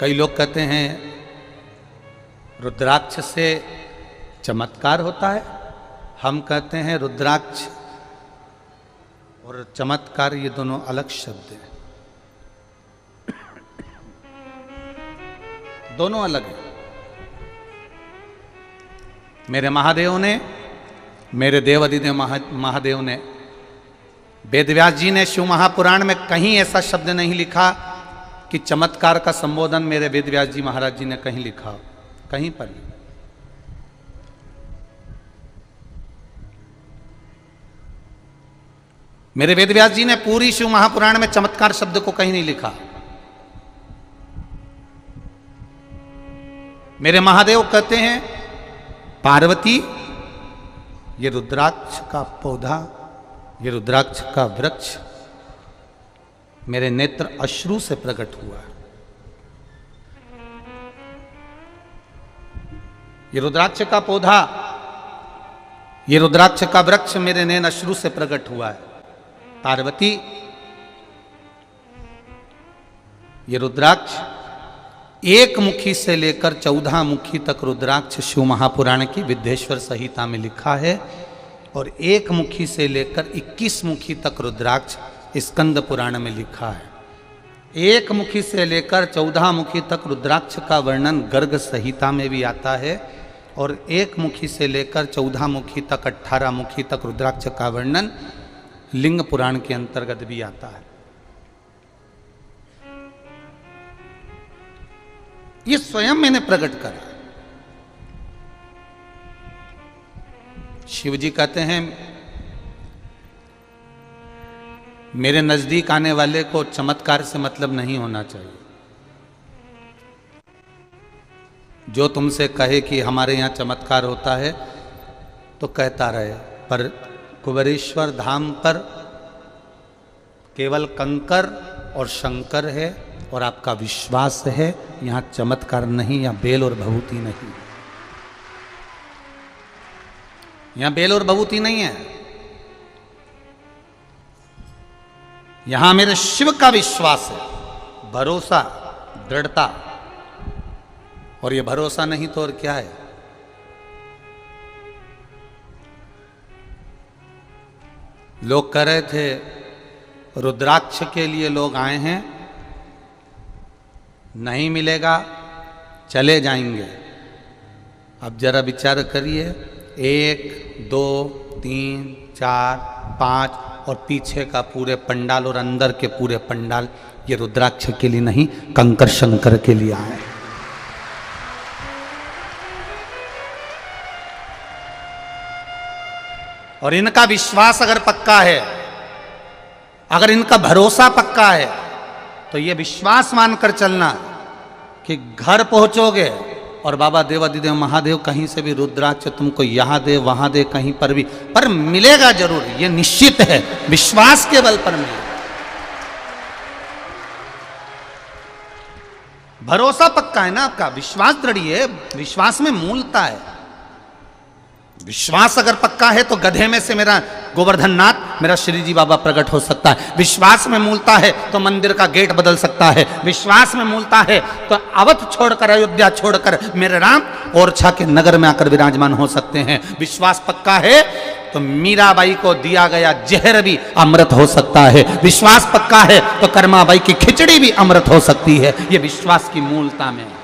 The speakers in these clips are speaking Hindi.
कई लोग कहते हैं रुद्राक्ष से चमत्कार होता है। हम कहते हैं रुद्राक्ष और चमत्कार ये दोनों अलग शब्द हैं, दोनों अलग हैं। मेरे महादेव ने, मेरे देव अधिदेव महादेव ने, वेदव्यास जी ने शिव महापुराण में कहीं ऐसा शब्द नहीं लिखा कि चमत्कार का संबोधन मेरे वेदव्यास जी महाराज जी ने कहीं लिखा, कहीं पर नहीं। मेरे वेदव्यास जी ने पूरी शिव महापुराण में चमत्कार शब्द को कहीं नहीं लिखा। मेरे महादेव कहते हैं पार्वती ये रुद्राक्ष का पौधा, ये रुद्राक्ष का वृक्ष मेरे नेत्र अश्रु से प्रकट हुआ। ये रुद्राक्ष का पौधा, ये रुद्राक्ष का वृक्ष मेरे नैन अश्रु से प्रकट हुआ है। पार्वती ये रुद्राक्ष एक मुखी से लेकर 14 मुखी तक रुद्राक्ष शिव महापुराण की विद्येश्वर संहिता में लिखा है, और एक मुखी से लेकर 21 मुखी तक रुद्राक्ष स्कंद पुराण में लिखा है। एक मुखी से लेकर 14 मुखी तक रुद्राक्ष का वर्णन गर्ग संहिता में भी आता है, और एक मुखी से लेकर 14 मुखी तक 18 मुखी तक रुद्राक्ष का वर्णन लिंग पुराण के अंतर्गत भी आता है। ये स्वयं मैंने प्रकट करा। शिव जी कहते हैं मेरे नजदीक आने वाले को चमत्कार से मतलब नहीं होना चाहिए। जो तुमसे कहे कि हमारे यहाँ चमत्कार होता है तो कहता रहे, पर कुबेरेश्वर धाम पर केवल कंकर और शंकर है, और आपका विश्वास है यहाँ चमत्कार नहीं, या बेल और भभूति नहीं, यहाँ बेल और भभूति नहीं है। यहां मेरे शिव का विश्वास है, भरोसा, दृढ़ता। और ये भरोसा नहीं तो और क्या है। लोग कह रहे थे रुद्राक्ष के लिए लोग आए हैं, नहीं मिलेगा चले जाएंगे। अब जरा विचार करिए, 1 2 3 4 5 और पीछे का पूरे पंडाल और अंदर के पूरे पंडाल ये रुद्राक्ष के लिए नहीं, कंकर शंकर के लिए आए। और इनका विश्वास अगर पक्का है, अगर इनका भरोसा पक्का है, तो ये विश्वास मानकर चलना कि घर पहुंचोगे और बाबा देवादिदेव महादेव कहीं से भी रुद्राक्ष तुमको यहां दे वहां दे, कहीं पर भी, पर मिलेगा जरूर, ये निश्चित है। विश्वास के बल पर मिलेगा। भरोसा पक्का है ना आपका, विश्वास दृढ़ है, विश्वास में मूलता है। विश्वास अगर पक्का है तो गधे में से मेरा गोवर्धन नाथ, मेरा श्री जी बाबा प्रकट हो सकता है। विश्वास में मूलता है तो मंदिर का गेट बदल सकता है। विश्वास में मूलता है तो अवध छोड़कर, अयोध्या छोड़कर मेरे राम ओरछा के नगर में आकर विराजमान हो सकते हैं। विश्वास पक्का है तो मीराबाई को दिया गया जहर भी अमृत हो सकता है। विश्वास पक्का है तो कर्माबाई की खिचड़ी भी अमृत हो सकती है। यह विश्वास की मूलता में है,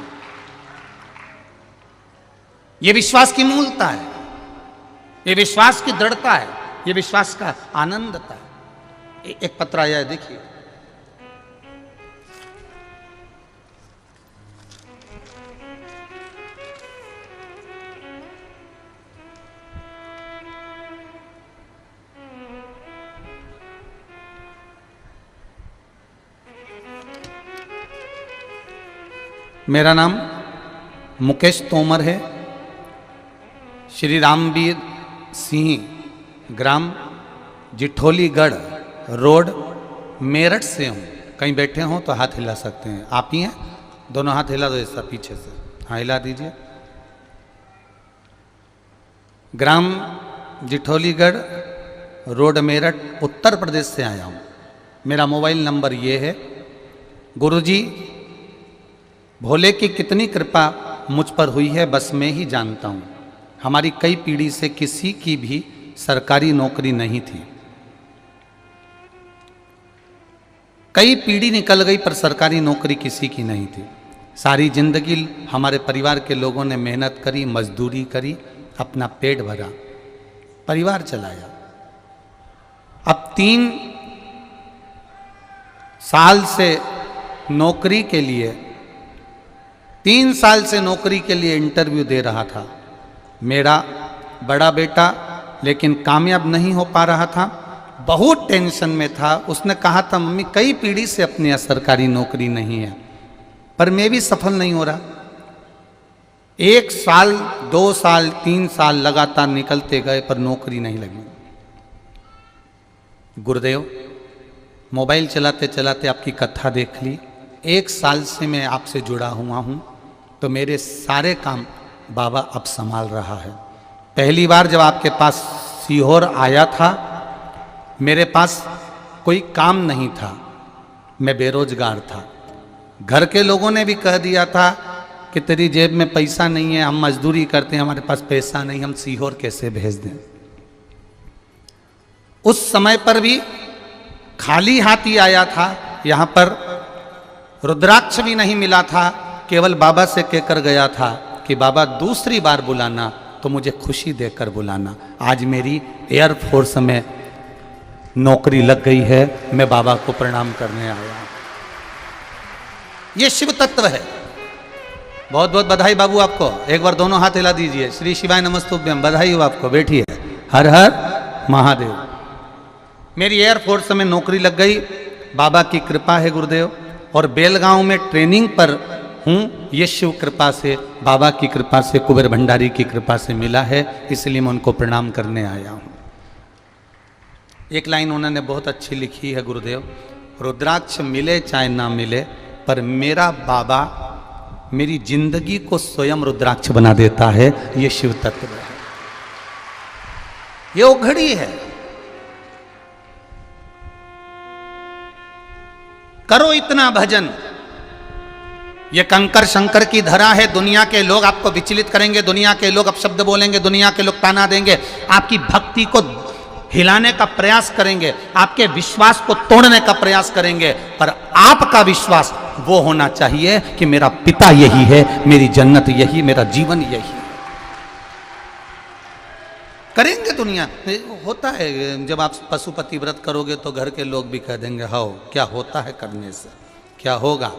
यह विश्वास की मूलता है, ये विश्वास की दृढ़ता है, ये विश्वास का आनंदता है। एक पत्र आया है, देखिए। मेरा नाम मुकेश तोमर है। श्री रामवीर सिंह, ग्राम जिठोलीगढ़ रोड, मेरठ से हूँ। कहीं बैठे हों तो हाथ हिला सकते हैं। आप ही हैं? दोनों हाथ हिला दो ऐसा पीछे से, हाँ हिला दीजिए। ग्राम जिठोलीगढ़ रोड, मेरठ, उत्तर प्रदेश से आया हूँ। मेरा मोबाइल नंबर ये है। गुरुजी भोले की कितनी कृपा मुझ पर हुई है बस मैं ही जानता हूँ। हमारी कई पीढ़ी से किसी की भी सरकारी नौकरी नहीं थी। कई पीढ़ी निकल गई पर सरकारी नौकरी किसी की नहीं थी। सारी जिंदगी हमारे परिवार के लोगों ने मेहनत करी, मजदूरी करी, अपना पेट भरा, परिवार चलाया। अब 3 साल से नौकरी के लिए 3 साल से नौकरी के लिए इंटरव्यू दे रहा था मेरा बड़ा बेटा, लेकिन कामयाब नहीं हो पा रहा था। बहुत टेंशन में था। उसने कहा था मम्मी कई पीढ़ी से अपने यहाँ सरकारी नौकरी नहीं है, पर मैं भी सफल नहीं हो रहा। 1 साल 2 साल 3 साल लगातार निकलते गए पर नौकरी नहीं लगी। गुरुदेव मोबाइल चलाते चलाते आपकी कथा देख ली। 1 साल से मैं आपसे जुड़ा हुआ हूँ, तो मेरे सारे काम बाबा अब संभाल रहा है। पहली बार जब आपके पास सीहोर आया था, मेरे पास कोई काम नहीं था, मैं बेरोजगार था। घर के लोगों ने भी कह दिया था कि तेरी जेब में पैसा नहीं है, हम मजदूरी करते हैं, हमारे पास पैसा नहीं, हम सीहोर कैसे भेज दें। उस समय पर भी खाली हाथ ही आया था। यहाँ पर रुद्राक्ष भी नहीं मिला था, केवल बाबा से कहकर गया था कि बाबा दूसरी बार बुलाना तो मुझे खुशी देकर बुलाना। आज मेरी एयरफोर्स में नौकरी लग गई है, मैं बाबा को प्रणाम करने आया हूं। ये शिव तत्व है। बहुत बहुत बधाई बाबू आपको। एक बार दोनों हाथ हिला दीजिए। श्री शिवाय नमस्तुभ्यम। बधाई हो आपको। बैठिए। हर हर महादेव। मेरी एयरफोर्स में नौकरी लग गई, बाबा की कृपा है गुरुदेव। और बेलगांव में ट्रेनिंग पर हूँ, ये शिव कृपा से, बाबा की कृपा से, कुबेर भंडारी की कृपा से मिला है, इसलिए मैं उनको प्रणाम करने आया हूँ। एक लाइन उन्होंने बहुत अच्छी लिखी है गुरुदेव, रुद्राक्ष मिले चाहे ना मिले, पर मेरा बाबा मेरी जिंदगी को स्वयं रुद्राक्ष बना देता है। ये शिव तत्व है, ये वो घड़ी है। करो इतना भजन। ये कंकर शंकर की धरा है। दुनिया के लोग आपको विचलित करेंगे, दुनिया के लोग अपशब्द बोलेंगे, दुनिया के लोग ताना देंगे, आपकी भक्ति को हिलाने का प्रयास करेंगे, आपके विश्वास को तोड़ने का प्रयास करेंगे, पर आपका विश्वास वो होना चाहिए कि मेरा पिता यही है, मेरी जन्नत यही, मेरा जीवन यही। करेंगे दुनिया। होता है जब आप पशुपति व्रत करोगे तो घर के लोग भी कह देंगे हाओ क्या होता है करने से, क्या होगा,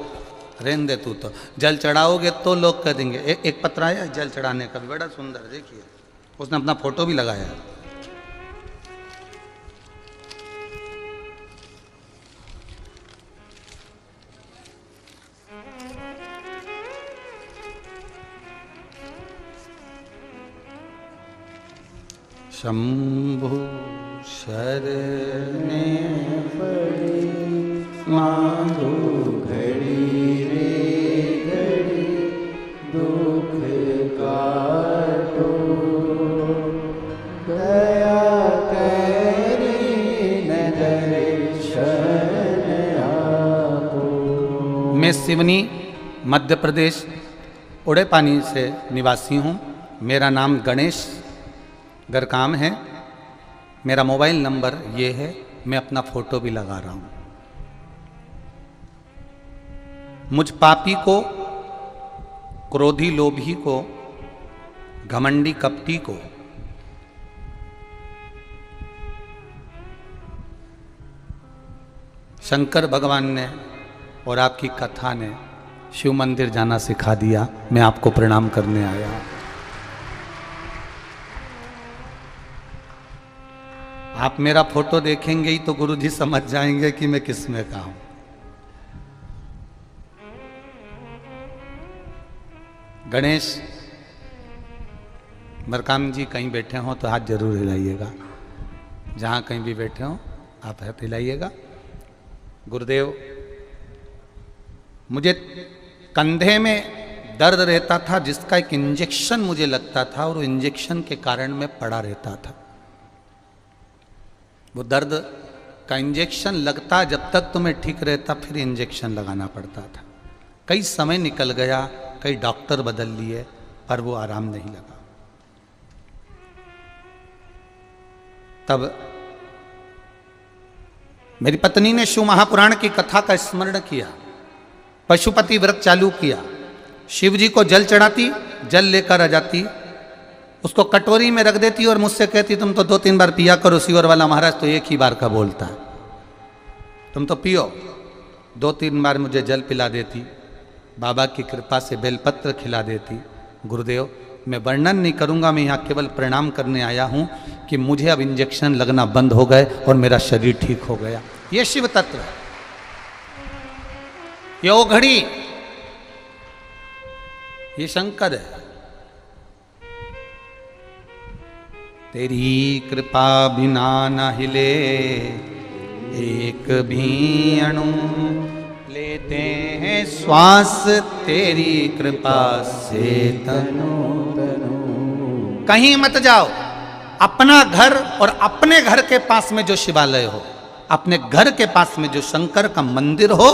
रहने दे तू। तो जल चढ़ाओगे तो लोग कह देंगे। एक पत्र आया जल चढ़ाने का भी, बड़ा सुंदर, देखिए उसने अपना फोटो भी लगाया है। शंभु शरणे पड़ी मांगो घड़ी रे घड़ी, दुख काटो दया करे न दर्शन आपो। मैं सिवनी मध्य प्रदेश उड़ेपानी से निवासी हूँ। मेरा नाम गणेश गरकाम है। मेरा मोबाइल नंबर ये है, मैं अपना फोटो भी लगा रहा हूं। मुझ पापी को, क्रोधी लोभी को, घमंडी कपटी को शंकर भगवान ने और आपकी कथा ने शिव मंदिर जाना सिखा दिया। मैं आपको प्रणाम करने आया हूं। आप मेरा फोटो देखेंगे ही तो गुरु जी समझ जाएंगे कि मैं किस में का हूं। गणेश मरकाम जी कहीं बैठे हो तो हाथ जरूर हिलाइएगा। जहां कहीं भी बैठे हो आप हाथ हिलाइएगा। गुरुदेव, मुझे कंधे में दर्द रहता था जिसका एक इंजेक्शन मुझे लगता था, और वो इंजेक्शन के कारण मैं पड़ा रहता था। वो दर्द का इंजेक्शन लगता जब तक तो मैं ठीक रहता, फिर इंजेक्शन लगाना पड़ता था। कई समय निकल गया, कई डॉक्टर बदल लिए, पर वो आराम नहीं लगा। तब मेरी पत्नी ने शिव महापुराण की कथा का स्मरण किया, पशुपति व्रत चालू किया, शिव जी को जल चढ़ाती, जल लेकर आ जाती, उसको कटोरी में रख देती और मुझसे कहती तुम तो 2-3 बार पिया करो, शिवर वाला महाराज तो एक ही बार का बोलता है, तुम तो पियो। 2-3 बार मुझे जल पिला देती, बाबा की कृपा से बेलपत्र खिला देती। गुरुदेव, मैं वर्णन नहीं करूंगा, मैं यहाँ केवल प्रणाम करने आया हूँ कि मुझे अब इंजेक्शन लगना बंद हो गए और मेरा शरीर ठीक हो गया। ये शिव तत्व है, ये ओघड़ी, ये शंकर है। तेरी कृपा बिना न हिले एक भी अणु, लेते हैं श्वास तेरी कृपा से तनु तनु। कहीं मत जाओ, अपना घर और अपने घर के पास में जो शिवालय हो, अपने घर के पास में जो शंकर का मंदिर हो,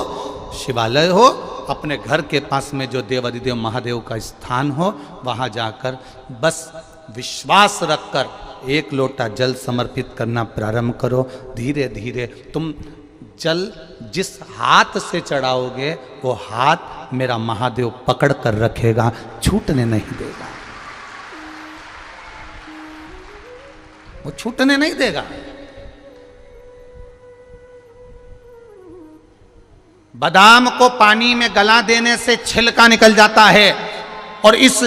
शिवालय हो, अपने घर के पास में जो देवादिदेव महादेव का स्थान हो, वहां जाकर बस विश्वास रखकर 1 लोटा जल समर्पित करना प्रारंभ करो। धीरे धीरे तुम जल जिस हाथ से चढ़ाओगे वो हाथ मेरा महादेव पकड़ कर रखेगा, छूटने नहीं देगा, वो छूटने नहीं देगा। बादाम को पानी में गला देने से छिलका निकल जाता है, और इस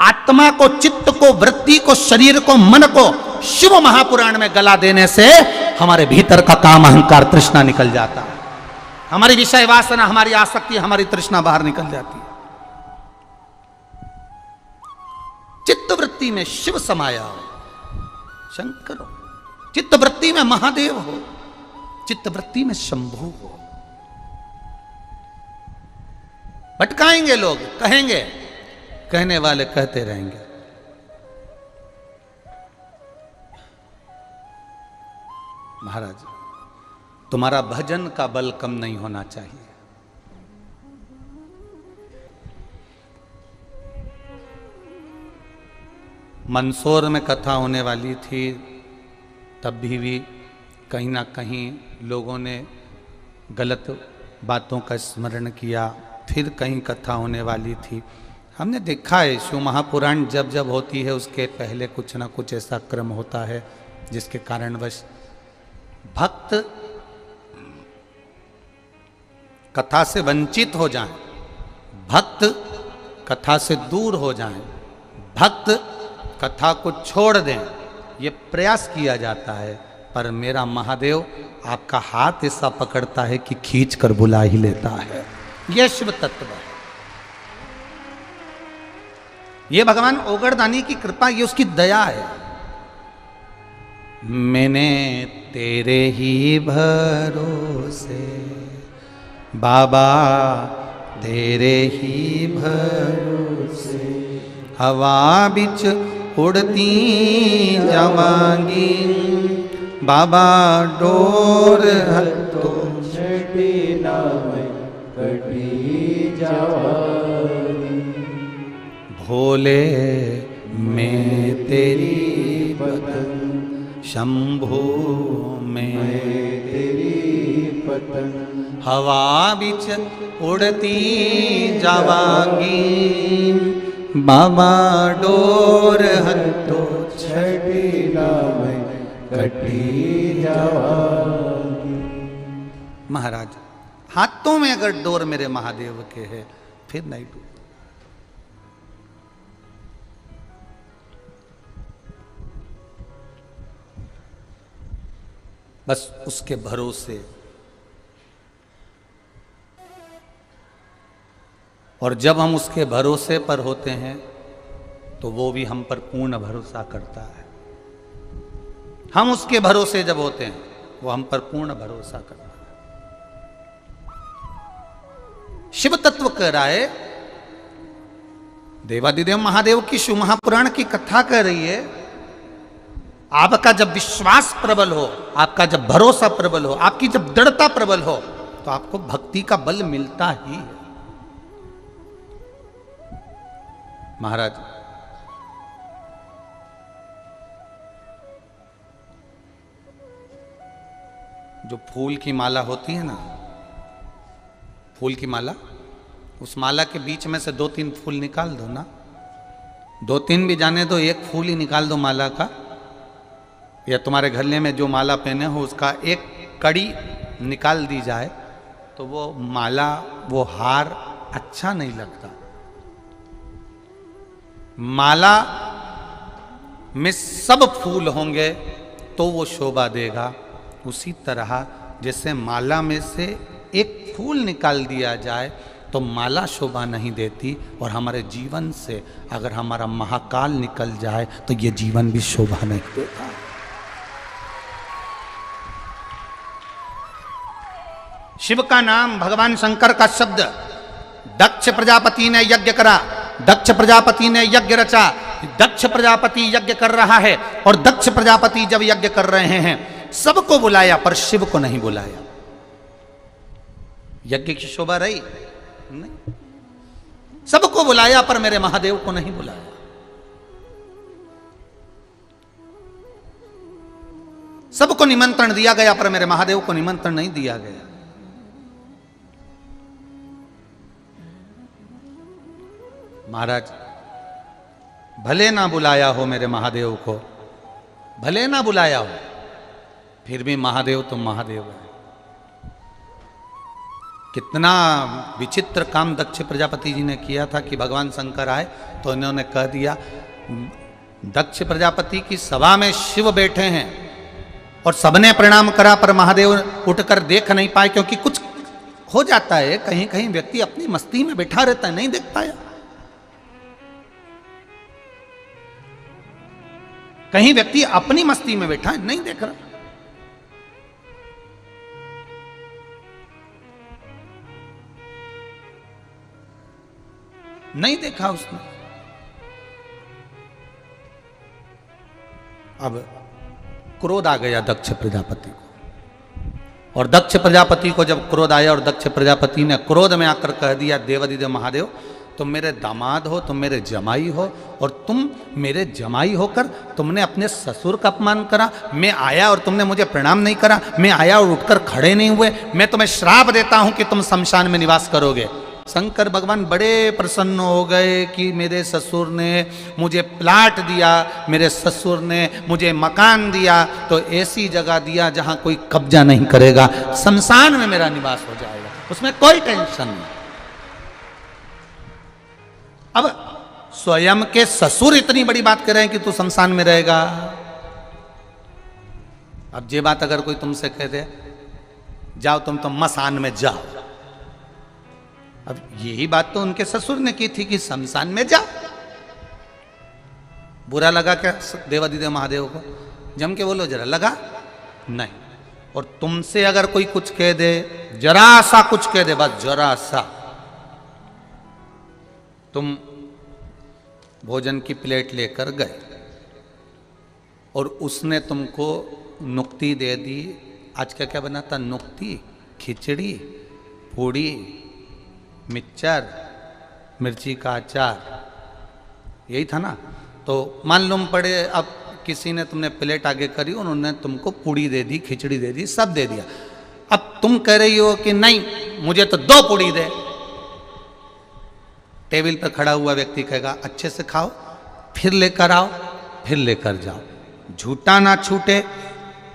आत्मा को, चित्त को, वृत्ति को, शरीर को, मन को शिव महापुराण में गला देने से हमारे भीतर का काम, अहंकार, तृष्णा निकल जाता है। हमारी विषय वासना, हमारी आसक्ति, हमारी तृष्णा बाहर निकल जाती है। चित्त वृत्ति में शिव समाया हो, शंकर हो, चित्त वृत्ति में महादेव हो, चित्त वृत्ति में शंभु हो। भटकाएंगे लोग, कहेंगे, कहने वाले कहते रहेंगे। महाराज, तुम्हारा भजन का बल कम नहीं होना चाहिए। मंदसौर में कथा होने वाली थी, तब भी कहीं ना कहीं लोगों ने गलत बातों का स्मरण किया। फिर कहीं कथा होने वाली थी। हमने देखा है शिव महापुराण जब जब होती है उसके पहले कुछ ना कुछ ऐसा क्रम होता है जिसके कारणवश भक्त कथा से वंचित हो जाएं, भक्त कथा से दूर हो जाएं, भक्त कथा को छोड़ दें, ये प्रयास किया जाता है। पर मेरा महादेव आपका हाथ ऐसा पकड़ता है कि खींच कर बुला ही लेता है। यह शिव तत्व है, ये भगवान ओगड़दानी की कृपा, ये उसकी दया है। मैंने तेरे ही भरोसे बाबा, तेरे ही भरोसे हवा बिच उड़ती जावांगी, बाबा डोर हथों छड़ी ना कटी जावांगी, भोले मैं तेरी पतंग, शंभो मैं तेरी पतंग, हवा बिच उड़ती जावांगी, बाबा डोर हथों छड़ी ना कटी जावांगी। महाराज, हाथों में अगर डोर मेरे महादेव के है फिर नहीं टूट। बस उसके भरोसे, और जब हम उसके भरोसे पर होते हैं तो वो भी हम पर पूर्ण भरोसा करता है। हम उसके भरोसे जब होते हैं वो हम पर पूर्ण भरोसा करता है। शिव तत्व कह रहा है, देवादिदेव महादेव की शिव महापुराण की कथा कह रही है, आपका जब विश्वास प्रबल हो, आपका जब भरोसा प्रबल हो, आपकी जब दृढ़ता प्रबल हो, तो आपको भक्ति का बल मिलता ही है। महाराज, जो फूल की माला होती है ना, फूल की माला, उस माला के बीच में से 2-3 फूल निकाल दो ना, 2-3 भी जाने दो, एक फूल ही निकाल दो माला का, या तुम्हारे गले में जो माला पहने हो उसका एक कड़ी निकाल दी जाए, तो वो माला, वो हार अच्छा नहीं लगता। माला में सब फूल होंगे तो वो शोभा देगा। उसी तरह जैसे माला में से एक फूल निकाल दिया जाए तो माला शोभा नहीं देती, और हमारे जीवन से अगर हमारा महाकाल निकल जाए तो ये जीवन भी शोभा नहीं देता। शिव का नाम, भगवान शंकर का शब्द, दक्ष प्रजापति ने यज्ञ करा, दक्ष प्रजापति ने यज्ञ रचा, दक्ष प्रजापति यज्ञ कर रहा है, और दक्ष प्रजापति जब यज्ञ कर रहे हैं सबको बुलाया पर शिव को नहीं बुलाया। यज्ञ की शोभा रही नहीं, सबको बुलाया पर मेरे महादेव को नहीं बुलाया। सबको निमंत्रण दिया गया पर मेरे महादेव को निमंत्रण नहीं दिया गया। महाराज, भले ना बुलाया हो मेरे महादेव को, भले ना बुलाया हो, फिर भी महादेव तो महादेव है। कितना विचित्र काम दक्ष प्रजापति जी ने किया था कि भगवान शंकर आए तो इन्होंने कह दिया, दक्ष प्रजापति की सभा में शिव बैठे हैं और सबने प्रणाम करा पर महादेव उठकर देख नहीं पाए, क्योंकि कुछ हो जाता है, कहीं कहीं व्यक्ति अपनी मस्ती में बैठा रहता है, नहीं देख पाया। कहीं व्यक्ति अपनी मस्ती में बैठा है, नहीं देख रहा। नहीं देखा उसने। अब क्रोध आ गया दक्ष प्रजापति को, और दक्ष प्रजापति को जब क्रोध आया और दक्ष प्रजापति ने क्रोध में आकर कह दिया, देवादिदेव महादेव, तुम मेरे दामाद हो, तुम मेरे जमाई हो, और तुम मेरे जमाई होकर तुमने अपने ससुर का अपमान करा। मैं आया और तुमने मुझे प्रणाम नहीं करा, मैं आया और उठकर खड़े नहीं हुए। मैं तुम्हें श्राप देता हूं कि तुम शमशान में निवास करोगे। शंकर भगवान बड़े प्रसन्न हो गए कि मेरे ससुर ने मुझे प्लाट दिया, मेरे ससुर ने मुझे मकान दिया, तो ऐसी जगह दिया जहां कोई कब्जा नहीं करेगा, शमशान में मेरा निवास हो जाएगा, उसमें कोई टेंशन नहीं। अब स्वयं के ससुर इतनी बड़ी बात कर रहे हैं कि तू शमशान में रहेगा। अब ये बात अगर कोई तुमसे कह दे, जाओ तुम तो मसान में जाओ, अब यही बात तो उनके ससुर ने की थी कि शमशान में जाओ। बुरा लगा क्या देवादिदेव महादेव को? जम के बोलो जरा, लगा नहीं। और तुमसे अगर कोई कुछ कह दे, जरा सा कुछ कह दे, बस जरा सा, तुम भोजन की प्लेट लेकर गए और उसने तुमको नुक्ति दे दी। आज क्या क्या बना था? नुक्ति, खिचड़ी, पूड़ी, मिक्सचर, मिर्ची का अचार, यही था ना। तो मालूम पड़े अब किसी ने, तुमने प्लेट आगे करी, उन्होंने तुमको पूड़ी दे दी, खिचड़ी दे दी, सब दे दिया। अब तुम कह रही हो कि नहीं मुझे तो 2 पूड़ी दे। टेबल पर खड़ा हुआ व्यक्ति कहेगा अच्छे से खाओ, फिर लेकर आओ, फिर लेकर जाओ, झूठा ना छूटे,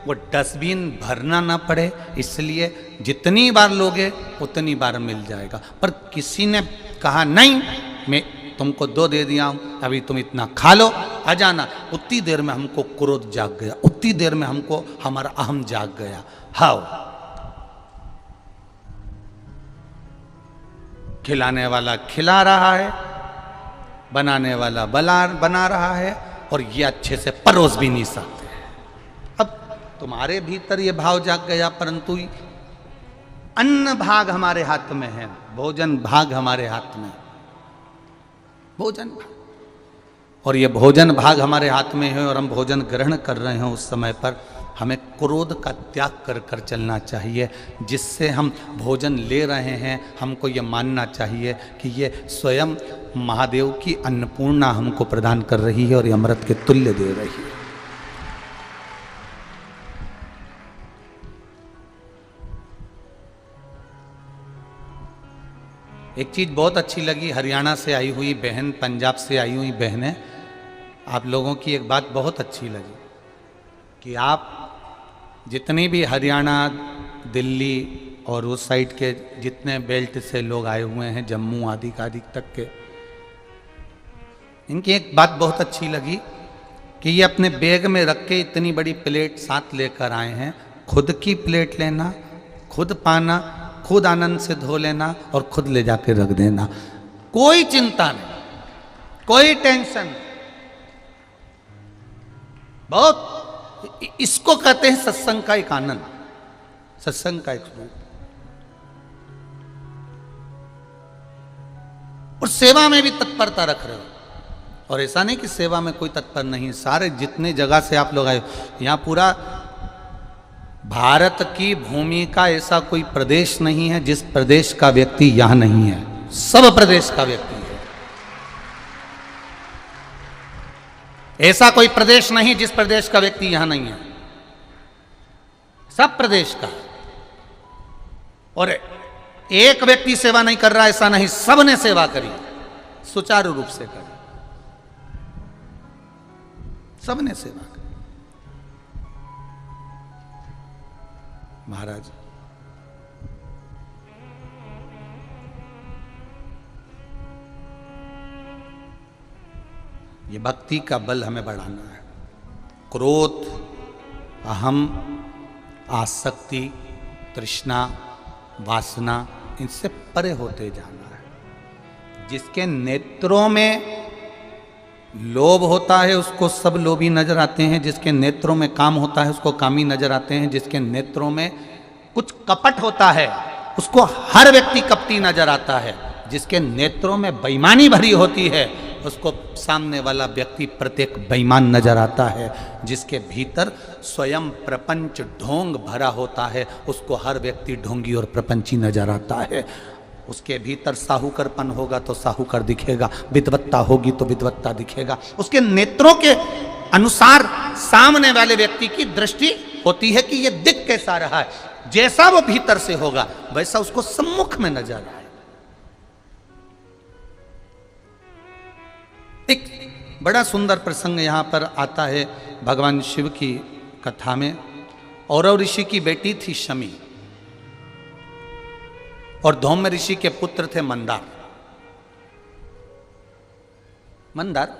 वो डस्टबिन भरना ना पड़े, इसलिए जितनी बार लोगे उतनी बार मिल जाएगा। पर किसी ने कहा नहीं मैं तुमको 2 दे दिया हूं, अभी तुम इतना खा लो, आ जाना। उतनी देर में हमको क्रोध जाग गया, उतनी देर में हमको हमारा अहम जाग गया। हाओ, खिलाने वाला खिला रहा है, बनाने वाला बना रहा है, और ये अच्छे से परोस भी नहीं सकते। अब तुम्हारे भीतर ये भाव जाग गया, परंतु अन्न भाग हमारे हाथ में है, भोजन भाग हमारे हाथ में, भोजन भाग, और ये भोजन भाग हमारे हाथ में है और हम भोजन ग्रहण कर रहे हैं। उस समय पर हमें क्रोध का त्याग कर कर चलना चाहिए। जिससे हम भोजन ले रहे हैं, हमको ये मानना चाहिए कि ये स्वयं महादेव की अन्नपूर्णा हमको प्रदान कर रही है और ये अमृत के तुल्य दे रही है। एक चीज बहुत अच्छी लगी, हरियाणा से आई हुई बहन, पंजाब से आई हुई बहनें, आप लोगों की एक बात बहुत अच्छी लगी कि आप जितनी भी हरियाणा, दिल्ली और उस साइड के जितने बेल्ट से लोग आए हुए हैं, जम्मू आदि तक के, इनकी एक बात बहुत अच्छी लगी कि ये अपने बैग में रख के इतनी बड़ी प्लेट साथ लेकर आए हैं। खुद की प्लेट लेना, खुद पाना, खुद आनंद से धो लेना और खुद ले जाके रख देना, कोई चिंता नहीं, कोई टेंशन नहीं। बहुत इसको कहते हैं सत्संग का एक आनंद, सत्संग का एक रूप। और सेवा में भी तत्परता रख रहे हो, और ऐसा नहीं कि सेवा में कोई तत्पर नहीं, सारे जितने जगह से आप लोग आए, यहां पूरा भारत की भूमि का ऐसा कोई प्रदेश नहीं है जिस प्रदेश का व्यक्ति यहां नहीं है, सब प्रदेश का व्यक्ति है। ऐसा कोई प्रदेश नहीं जिस प्रदेश का व्यक्ति यहां नहीं है, सब प्रदेश का। और एक व्यक्ति सेवा नहीं कर रहा ऐसा नहीं, सबने सेवा करी, सुचारू रूप से करी, सबने सेवा करी। महाराज ये भक्ति का बल हमें बढ़ाना है। क्रोध, अहम, आसक्ति, तृष्णा, वासना, इनसे परे होते जाना है। जिसके नेत्रों में लोभ होता है उसको सब लोभी नजर आते हैं, जिसके नेत्रों में काम होता है उसको कामी नजर आते हैं, जिसके नेत्रों में कुछ कपट होता है उसको हर व्यक्ति कपटी नजर आता है, जिसके नेत्रों में बेईमानी भरी होती है उसको सामने वाला व्यक्ति प्रत्येक बेईमान नजर आता है, जिसके भीतर स्वयं प्रपंच ढोंग भरा होता है उसको हर व्यक्ति ढोंगी और प्रपंची नजर आता है। उसके भीतर साहूकरपन होगा तो साहूकर दिखेगा, विद्वत्ता होगी तो विद्वत्ता दिखेगा। उसके नेत्रों के अनुसार सामने वाले व्यक्ति की दृष्टि होती है कि ये दिख कैसा रहा है, जैसा वो भीतर से होगा वैसा उसको सम्मुख में नजर आए। एक बड़ा सुंदर प्रसंग यहां पर आता है भगवान शिव की कथा में। औरव ऋषि की बेटी थी शमी और धौम्य ऋषि के पुत्र थे मंदार। मंदार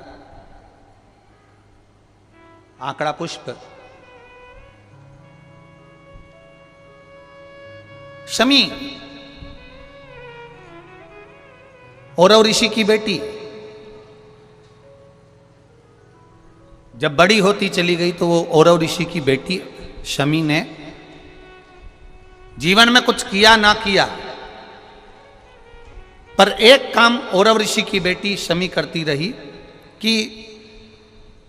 आंकड़ा पुष्प, शमी औरव ऋषि की बेटी। जब बड़ी होती चली गई तो वो औरव ऋषि की बेटी शमी ने जीवन में कुछ किया ना किया, पर एक काम औरव ऋषि की बेटी शमी करती रही कि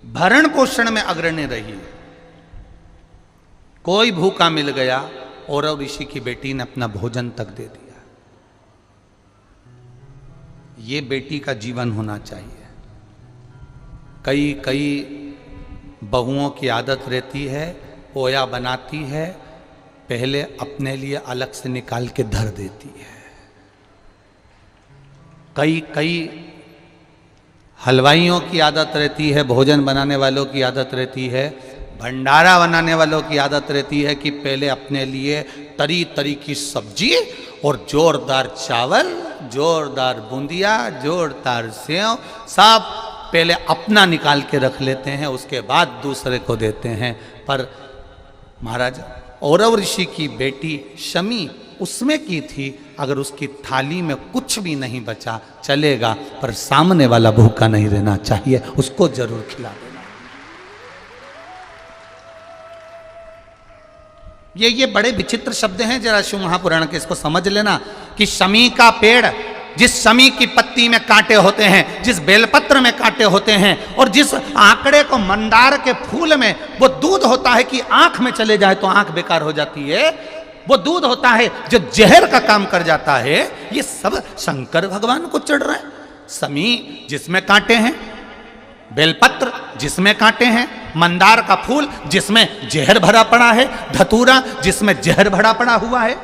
भरण पोषण में अग्रणी रही। कोई भूखा मिल गया, औरव ऋषि की बेटी ने अपना भोजन तक दे दिया। ये बेटी का जीवन होना चाहिए। कई बहुओं की आदत रहती है, पोया बनाती है, पहले अपने लिए अलग से निकाल के धर देती है। कई हलवाइयों की आदत रहती है, भोजन बनाने वालों की आदत रहती है, भंडारा बनाने वालों की आदत रहती है कि पहले अपने लिए तरी तरी की सब्जी और जोरदार चावल, जोरदार बूंदिया, जोरदार सेव, सब पहले अपना निकाल के रख लेते हैं, उसके बाद दूसरे को देते हैं। पर महाराज औरव ऋषि की बेटी शमी उसमें की थी, अगर उसकी थाली में कुछ भी नहीं बचा चलेगा, पर सामने वाला भूखा नहीं रहना चाहिए, उसको जरूर खिला देना। ये बड़े विचित्र शब्द हैं, जरा शिव महापुराण के इसको समझ लेना कि शमी का पेड़, जिस शमी की पत्ती में कांटे होते हैं, जिस बेलपत्र में कांटे होते हैं, और जिस आंकड़े को मंदार के फूल में वो दूध होता है कि आंख में चले जाए तो आंख बेकार हो जाती है, वो दूध होता है जो जहर का काम कर जाता है, ये सब शंकर भगवान को चढ़ रहा है। समी जिसमें कांटे हैं, बेलपत्र जिसमें कांटे हैं, मंदार का फूल जिसमें जहर भरा पड़ा है, धतूरा जिसमें जहर भरा पड़ा हुआ है।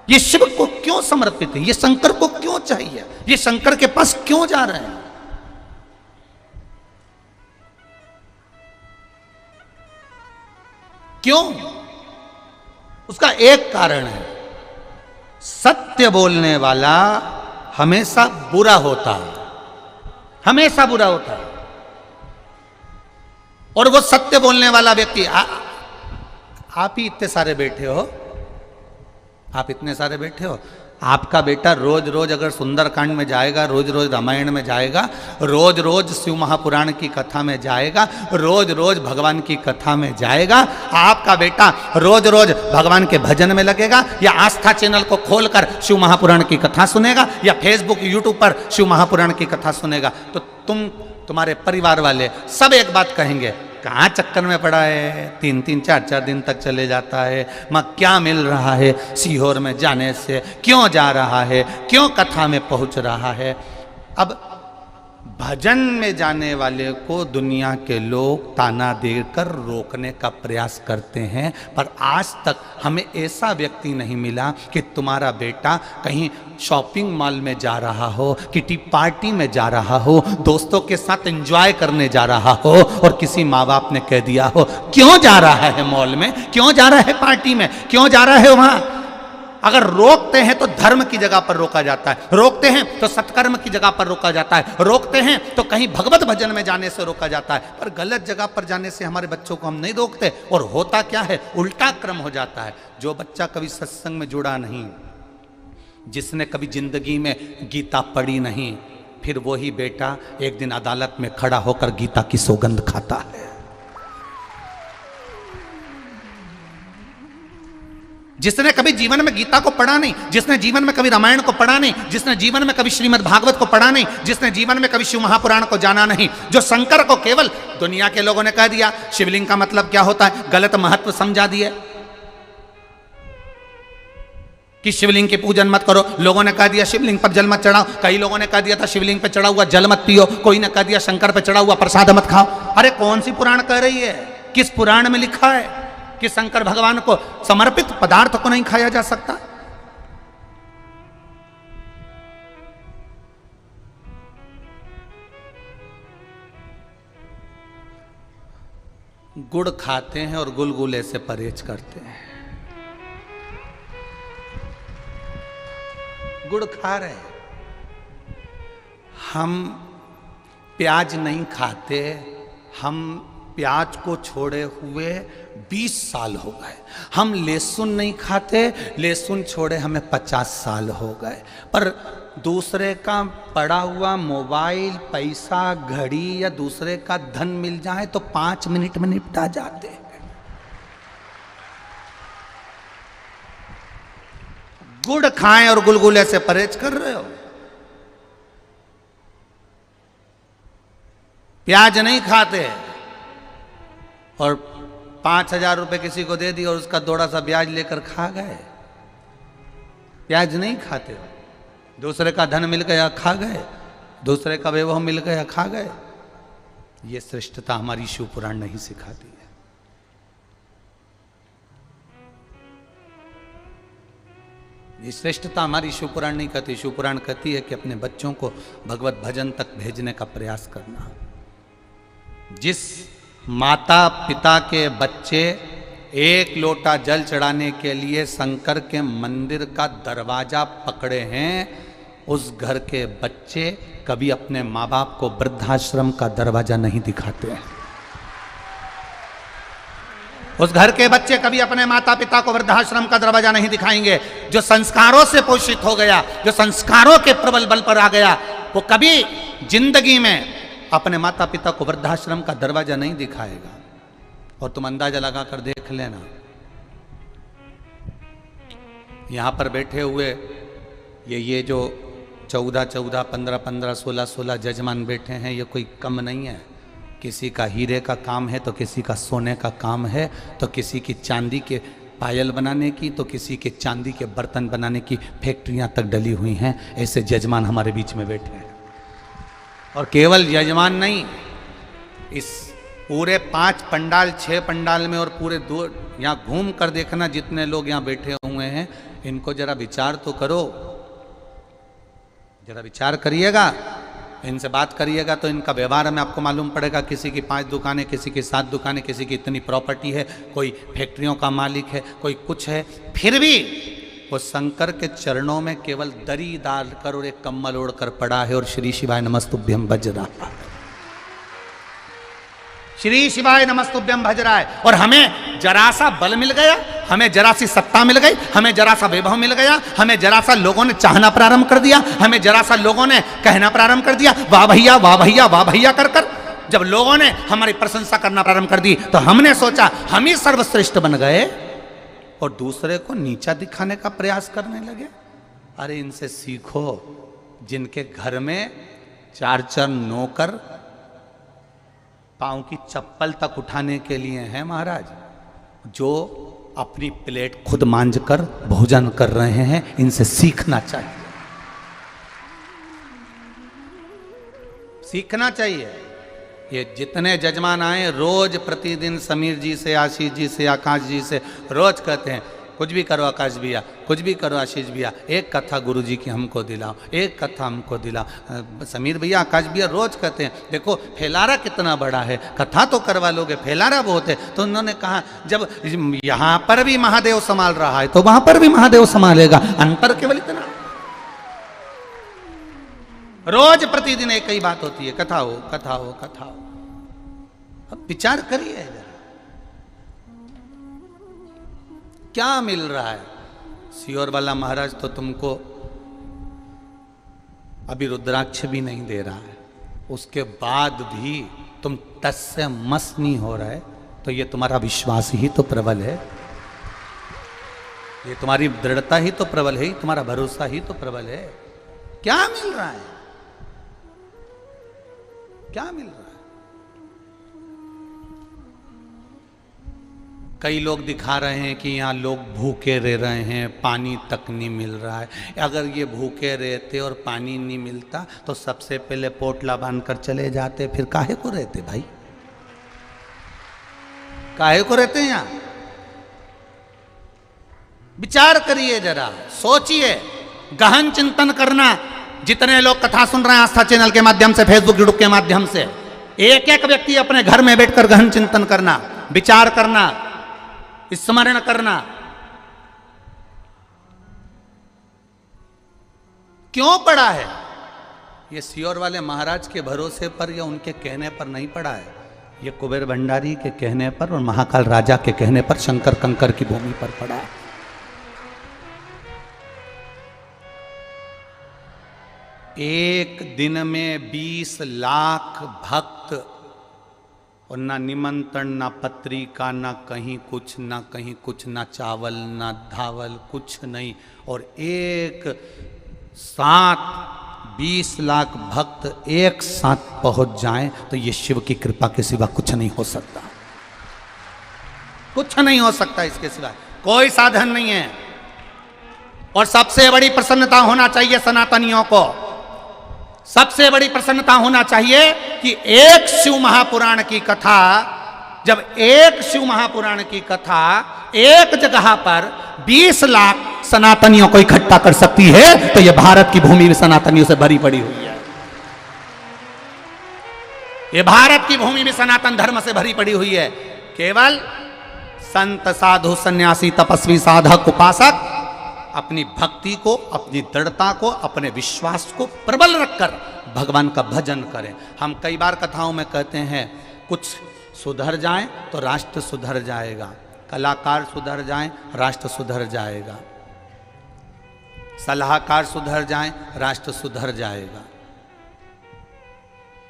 ये शिव को क्यों समर्पित है? ये शंकर को क्यों चाहिए? ये शंकर के पास क्यों जा रहे हैं? क्यों? उसका एक कारण है, सत्य बोलने वाला हमेशा बुरा होता है, हमेशा बुरा होता है। और वो सत्य बोलने वाला व्यक्ति, आप ही इतने सारे बैठे हो, आप इतने सारे बैठे हो, आपका बेटा रोज रोज अगर सुंदरकांड में जाएगा, रोज रोज रामायण में जाएगा, रोज रोज शिव महापुराण की कथा में जाएगा, रोज रोज भगवान की कथा में जाएगा, आपका बेटा रोज रोज भगवान के भजन में लगेगा, या आस्था चैनल को खोलकर शिव महापुराण की कथा सुनेगा, या फेसबुक यूट्यूब पर शिव महापुराण की कथा सुनेगा, तो तुम्हारे परिवार वाले सब एक बात कहेंगे, कहाँ चक्कर में पड़ा है, 3-3 4-4 दिन तक चले जाता है, माँ क्या मिल रहा है सीहोर में जाने से, क्यों जा रहा है, क्यों कथा में पहुंच रहा है। अब भजन में जाने वाले को दुनिया के लोग ताना देकर रोकने का प्रयास करते हैं, पर आज तक हमें ऐसा व्यक्ति नहीं मिला कि तुम्हारा बेटा कहीं शॉपिंग मॉल में जा रहा हो, किटी पार्टी में जा रहा हो, दोस्तों के साथ एंजॉय करने जा रहा हो, और किसी माँ बाप ने कह दिया हो क्यों जा रहा है मॉल में, क्यों जा रहा है पार्टी में, क्यों जा रहा है वहां। अगर रोकते हैं तो धर्म की जगह पर रोका जाता है, रोकते हैं तो सत्कर्म की जगह पर रोका जाता है, रोकते हैं तो कहीं भगवत भजन में जाने से रोका जाता है, पर गलत जगह पर जाने से हमारे बच्चों को हम नहीं रोकते। और होता क्या है, उल्टा क्रम हो जाता है। जो बच्चा कभी सत्संग में जुड़ा नहीं, जिसने कभी जिंदगी में गीता पढ़ी नहीं, फिर वही बेटा एक दिन अदालत में खड़ा होकर गीता की सौगंध खाता है। जिसने कभी जीवन में गीता को पढ़ा नहीं, जिसने जीवन में कभी रामायण को पढ़ा नहीं, जिसने जीवन में कभी श्रीमद् भागवत को पढ़ा नहीं, जिसने जीवन में कभी शिव महापुराण को जाना नहीं, जो शंकर को केवल दुनिया के लोगों ने कह दिया शिवलिंग का मतलब क्या होता है, गलत महत्व समझा दिए कि शिवलिंग की पूजन मत करो, लोगों ने कह दिया शिवलिंग पर जल मत चढ़ाओ, कई लोगों ने कह दिया था शिवलिंग पर चढ़ा हुआ जल मत पियो, कोई ने कह दिया शंकर पर चढ़ा हुआ प्रसाद मत खाओ। अरे कौन सी पुराण कह रही है, किस पुराण में लिखा है कि शंकर भगवान को समर्पित पदार्थ को नहीं खाया जा सकता? गुड़ खाते हैं और गुलगुले से परहेज करते हैं। गुड़ खा रहे हैं, हम प्याज नहीं खाते, हम प्याज को छोड़े हुए 20 साल हो गए। हम लहसुन नहीं खाते, लहसुन छोड़े हमें 50 साल हो गए। पर दूसरे का पड़ा हुआ मोबाइल, पैसा, घड़ी या दूसरे का धन मिल जाए तो 5 मिनट में निपटा जाते हैं। गुड़ खाएं और गुलगुले से परहेज कर रहे हो। प्याज नहीं खाते और 5,000 रुपए किसी को दे दिए और उसका थोड़ा सा ब्याज लेकर खा गए। प्याज नहीं खाते, दूसरे का धन मिल गया खा गए, दूसरे का वैभव मिल गया खा गए। ये श्रेष्ठता हमारी शिव पुराण नहीं सिखाती है। ये श्रेष्ठता हमारी शिव पुराण नहीं कहती। शिव पुराण कहती है कि अपने बच्चों को भगवत भजन तक भेजने का प्रयास करना। जिस माता पिता के बच्चे 1 लोटा जल चढ़ाने के लिए शंकर के मंदिर का दरवाजा पकड़े हैं, उस घर के बच्चे कभी अपने माँ बाप को वृद्धाश्रम का दरवाजा नहीं दिखाते हैं। उस घर के बच्चे कभी अपने माता पिता को वृद्धाश्रम का दरवाजा नहीं दिखाएंगे। जो संस्कारों से पोषित हो गया, जो संस्कारों के प्रबल बल पर आ गया, वो कभी जिंदगी में अपने माता पिता को वृद्धाश्रम का दरवाजा नहीं दिखाएगा। और तुम अंदाजा लगाकर देख लेना, यहां पर बैठे हुए ये जो 14-14, 15-15, 16-16 जजमान बैठे हैं, ये कोई कम नहीं है। किसी का हीरे का काम है तो किसी का सोने का काम है, तो किसी की चांदी के पायल बनाने की, तो किसी के चांदी के बर्तन बनाने की फैक्ट्रियां तक डली हुई हैं। ऐसे जजमान हमारे बीच में बैठे हैं। और केवल यजमान नहीं, इस पूरे 5 पंडाल 6 पंडाल में और पूरे 2 यहाँ घूम कर देखना, जितने लोग यहाँ बैठे हुए हैं इनको जरा विचार तो करो, जरा विचार करिएगा, इनसे बात करिएगा तो इनका व्यवहार में आपको मालूम पड़ेगा। किसी की 5 दुकानें, किसी की 7 दुकानें, किसी की इतनी प्रॉपर्टी है, कोई फैक्ट्रियों का मालिक है, कोई कुछ है, फिर भी वो शंकर के चरणों में केवल दरी डालकर और एक कम्बल ओढ़कर पड़ा है और श्री शिवाय नमस्तुभ्यम भज रहा है, श्री शिवाय नमस्तुभ्यम भज रहा है। और हमें जरा सा बल मिल गया, हमें जरा सी सत्ता मिल गई, हमें जरा सा वैभव मिल गया, हमें जरा सा लोगों ने चाहना प्रारंभ कर दिया, हमें जरा सा लोगों ने कहना प्रारंभ कर दिया, वाह भैया वाह भैया वाह भैया कर कर। जब लोगों ने हमारी प्रशंसा करना प्रारंभ कर दी तो हमने सोचा हम ही सर्वश्रेष्ठ बन गए और दूसरे को नीचा दिखाने का प्रयास करने लगे। अरे इनसे सीखो, जिनके घर में 4 नौकर पांव की चप्पल तक उठाने के लिए हैं महाराज, जो अपनी प्लेट खुद मांझकर भोजन कर रहे हैं, इनसे सीखना चाहिए, सीखना चाहिए। ये जितने जजमान आए रोज प्रतिदिन समीर जी से, आशीष जी से, आकाश जी से रोज कहते हैं कुछ भी करो आकाश भैया, कुछ भी करो आशीष भैया, एक कथा गुरु जी की हमको दिलाओ, एक कथा हमको दिलाओ। समीर भैया, आकाश भैया रोज कहते हैं देखो फैलारा कितना बड़ा है, कथा तो करवा लोगे, फैलारा बहुत है। तो उन्होंने कहा जब यहाँ पर भी महादेव संभाल रहा है तो वहां पर भी महादेव संभालेगा, अंतर केवल इतना। रोज प्रतिदिन एक ही बात होती है, कथा हो कथा हो कथा हो। अब विचार करिए क्या मिल रहा है। सियोर वाला महाराज तो तुमको अभी रुद्राक्ष भी नहीं दे रहा है, उसके बाद भी तुम टस से मस नहीं हो रहा है, तो ये तुम्हारा विश्वास ही तो प्रबल है, ये तुम्हारी दृढ़ता ही तो प्रबल है, तुम्हारा भरोसा ही तो प्रबल है। क्या मिल रहा है, क्या मिल रहा है? कई लोग दिखा रहे हैं कि यहाँ लोग भूखे रह रहे हैं, पानी तक नहीं मिल रहा है। अगर ये भूखे रहते और पानी नहीं मिलता तो सबसे पहले पोटला बांधकर चले जाते, फिर काहे को रहते भाई, काहे को रहते हैं यहाँ? विचार करिए, जरा सोचिए, गहन चिंतन करना। जितने लोग कथा सुन रहे हैं आस्था चैनल के माध्यम से, फेसबुक यूट्यूब के माध्यम से, एक एक व्यक्ति अपने घर में बैठकर गहन चिंतन करना, विचार करना, स्मरण करना। क्यों पड़ा है? ये सियोर वाले महाराज के भरोसे पर या उनके कहने पर नहीं पड़ा है, ये कुबेर भंडारी के कहने पर और महाकाल राजा के कहने पर, शंकर कंकर की भूमि पर पड़ा है। एक दिन में 20 लाख भक्त, और ना निमंत्रण, ना पत्रिका, ना कहीं कुछ, ना कहीं कुछ, ना चावल, ना धावल, कुछ नहीं, और एक साथ 20 लाख भक्त एक साथ पहुंच जाएं तो ये शिव की कृपा के सिवा कुछ नहीं हो सकता, कुछ नहीं हो सकता इसके सिवा, कोई साधन नहीं है। और सबसे बड़ी प्रसन्नता होना चाहिए सनातनियों को, सबसे बड़ी प्रसन्नता होना चाहिए कि एक शिव महापुराण की कथा, जब एक शिव महापुराण की कथा एक जगह पर 20 लाख सनातनियों को इकट्ठा कर सकती है तो यह भारत की भूमि भी सनातनियों से भरी पड़ी हुई है, यह भारत की भूमि भी सनातन धर्म से भरी पड़ी हुई है। केवल संत, साधु, सन्यासी, तपस्वी, साधक, उपासक अपनी भक्ति को, अपनी दृढ़ता को, अपने विश्वास को प्रबल रखकर भगवान का भजन करें। हम कई बार कथाओं में कहते हैं कुछ सुधर जाएं तो राष्ट्र सुधर जाएगा, कलाकार सुधर जाएं राष्ट्र सुधर जाएगा, सलाहकार सुधर जाएं राष्ट्र सुधर जाएगा,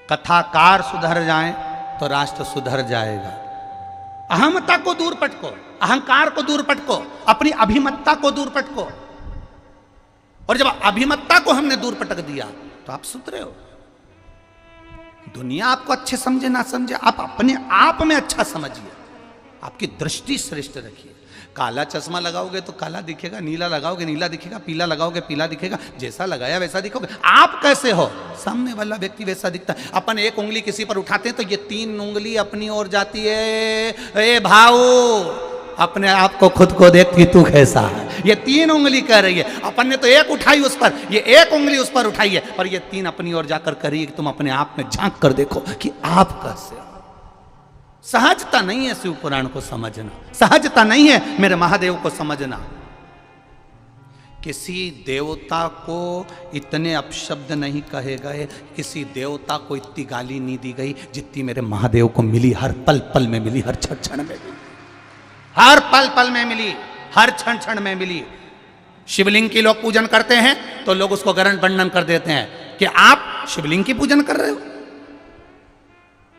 कथाकार सुधर जाएं तो राष्ट्र सुधर जाएगा। अहमता को दूर पटको, अहंकार को दूर पटको, अपनी अभिमत्ता को दूर पटको, और जब अभिमत्ता को हमने दूर पटक दिया तो आप सुधरे हो। दुनिया आपको अच्छे समझे ना समझे, आप अपने आप में अच्छा समझिए, आपकी दृष्टि श्रेष्ठ रखिए। काला चश्मा लगाओगे तो काला दिखेगा, नीला लगाओगे नीला दिखेगा, पीला लगाओगे पीला दिखेगा, जैसा लगाया वैसा दिखोगे। आप कैसे हो सामने वाला व्यक्ति वैसा दिखता है। अपन एक उंगली किसी पर उठाते हैं तो ये 3 उंगली अपनी ओर जाती है। ए भाऊ, अपने आप को खुद को देख कि तू कैसा है। ये 3 उंगली कह रही है। अपन ने तो एक उठाई उस पर, ये 1 उंगली उस पर उठाई है, पर ये 3 अपनी ओर जाकर करी कि तुम अपने आप में झांक कर देखो कि आप कैसे हो। सहजता नहीं है शिव पुराण को समझना, सहजता नहीं है मेरे महादेव को समझना। किसी देवता को इतने अपशब्द नहीं कहे गए, किसी देवता को इतनी गाली नहीं दी गई जितनी मेरे महादेव को मिली। हर पल पल में मिली, हर क्षण क्षण में मिली, हर पल पल में मिली, हर क्षण क्षण में मिली। शिवलिंग की लोग पूजन करते हैं तो लोग उसको गरण वर्णन कर देते हैं कि आप शिवलिंग की पूजन कर रहे हो,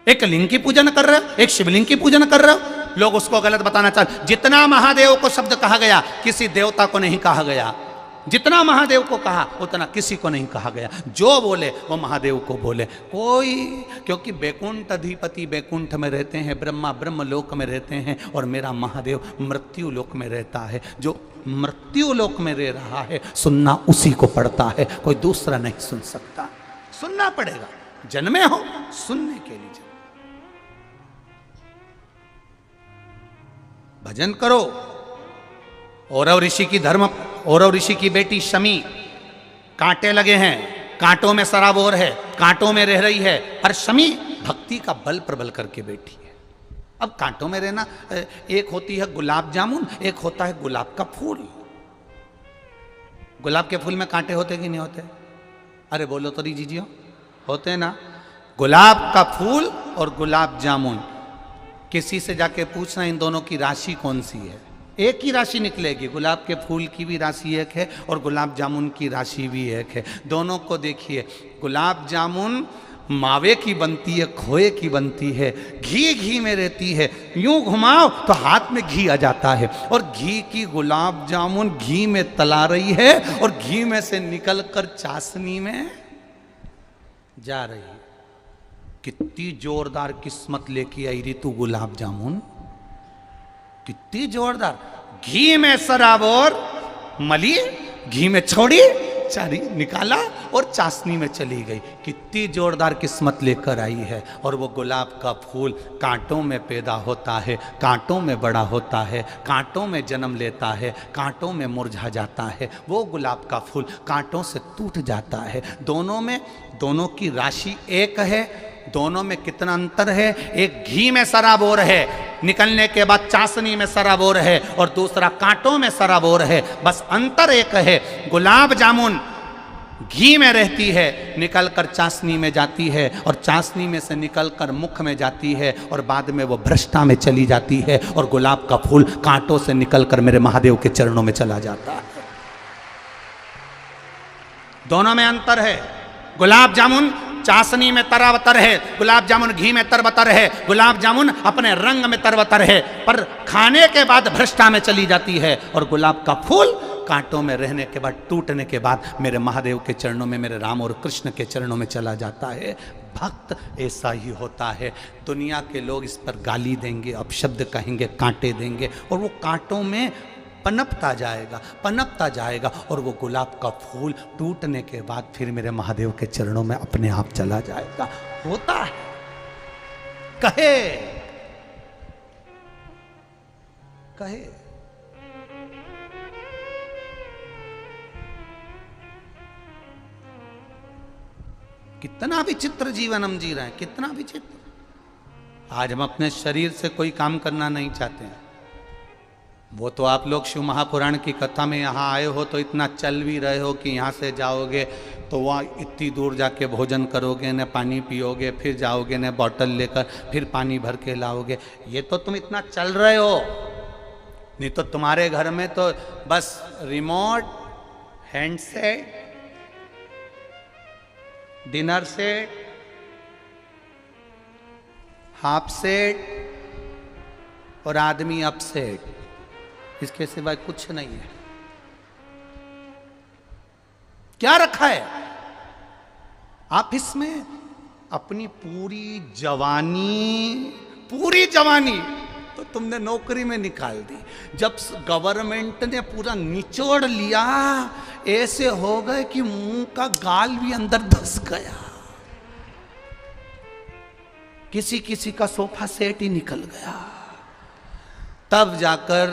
एक लिंग की पूजन कर रहे हो, एक शिवलिंग की पूजन कर रहे हो। लोग उसको गलत बताना चाहते। जितना महादेव को शब्द कहा गया किसी देवता को नहीं कहा गया, जितना महादेव को कहा उतना किसी को नहीं कहा गया। जो बोले वो महादेव को बोले कोई, क्योंकि बैकुंठ अधिपति बैकुंठ में रहते हैं, ब्रह्मा ब्रह्म लोक में रहते हैं और मेरा महादेव मृत्यु लोक में रहता है। जो मृत्यु लोक में रह रहा है सुनना उसी को पड़ता है, कोई दूसरा नहीं सुन सकता। सुनना पड़ेगा, जन्मे हो सुनने के लिए। भजन करो। औरव ऋषि की धर्म, औरव ऋषि की बेटी शमी, कांटे लगे हैं, कांटों में सराबोर है, कांटों में रह रही है, पर शमी भक्ति का बल प्रबल करके बैठी है। अब कांटों में रहना, एक होती है गुलाब जामुन, एक होता है गुलाब का फूल। गुलाब के फूल में कांटे होते कि नहीं होते? अरे बोलो तो जीजियो, होते ना। गुलाब का फूल और गुलाब जामुन, किसी से जाके पूछना इन दोनों की राशि कौन सी है, एक ही राशि निकलेगी। गुलाब के फूल की भी राशि एक है और गुलाब जामुन की राशि भी एक है। दोनों को देखिए, गुलाब जामुन मावे की बनती है, खोए की बनती है, घी घी में रहती है, यूं घुमाओ तो हाथ में घी आ जाता है। और घी की गुलाब जामुन घी में तला रही है और घी में से निकलकर चाशनी में जा रही है। कितनी जोरदार किस्मत लेके आई री तू गुलाब जामुन, कितनी जोरदार। घी में सराबोर मली, घी में छोड़ी, चारी निकाला और चाशनी में चली गई। कितनी जोरदार किस्मत लेकर आई है। और वो गुलाब का फूल कांटों में पैदा होता है, कांटों में बड़ा होता है, कांटों में जन्म लेता है, कांटों में मुरझा जाता है। वो गुलाब का फूल कांटों से टूट जाता है। दोनों में, दोनों की राशि एक है, दोनों में कितना अंतर है। एक घी में सराबोर है, निकलने के बाद चाशनी में सराबोर है, और दूसरा कांटों में सराबोर है। बस अंतर एक है, गुलाब जामुन घी में रहती है, निकलकर चाशनी में जाती है, और चाशनी में से निकलकर मुख में जाती है, और बाद में वो भ्रष्टा में चली जाती है। और गुलाब का फूल कांटों से निकलकर मेरे महादेव के चरणों में चला जाता है। दोनों में अंतर है। गुलाब जामुन चाशनी में तरबतर है, गुलाब जामुन घी में तरबतर है। गुलाब जामुन अपने रंग में तरबतर है, पर खाने के बाद भ्रष्टा में चली जाती है। और गुलाब का फूल कांटों में रहने के बाद, टूटने के बाद मेरे महादेव के चरणों में, मेरे राम और कृष्ण के चरणों में चला जाता है। भक्त ऐसा ही होता है। दुनिया के लोग इस पर गाली देंगे, अपशब्द कहेंगे, कांटे देंगे, और वो कांटों में पनपता जाएगा, पनपता जाएगा। और वो गुलाब का फूल टूटने के बाद फिर मेरे महादेव के चरणों में अपने आप चला जाएगा। होता है, कहे कहे। कितना विचित्र जीवन हम जी रहे हैं, कितना विचित्र। आज हम अपने शरीर से कोई काम करना नहीं चाहते हैं। वो तो आप लोग शिव महापुराण की कथा में यहाँ आए हो तो इतना चल भी रहे हो कि यहाँ से जाओगे तो वहाँ इतनी दूर जाके भोजन करोगे, न पानी पियोगे, फिर जाओगे न बॉटल लेकर, फिर पानी भर के लाओगे। ये तो तुम इतना चल रहे हो, नहीं तो तुम्हारे घर में तो बस remote, handset, dinner set, half set और आदमी अपसेट, इसके सिवाय कुछ नहीं है। क्या रखा है? आप इसमें अपनी पूरी जवानी तो तुमने नौकरी में निकाल दी। जब गवर्नमेंट ने पूरा निचोड़ लिया, ऐसे हो गए कि मुंह का गाल भी अंदर धंस गया। किसी किसी का सोफा सेट ही निकल गया। तब जाकर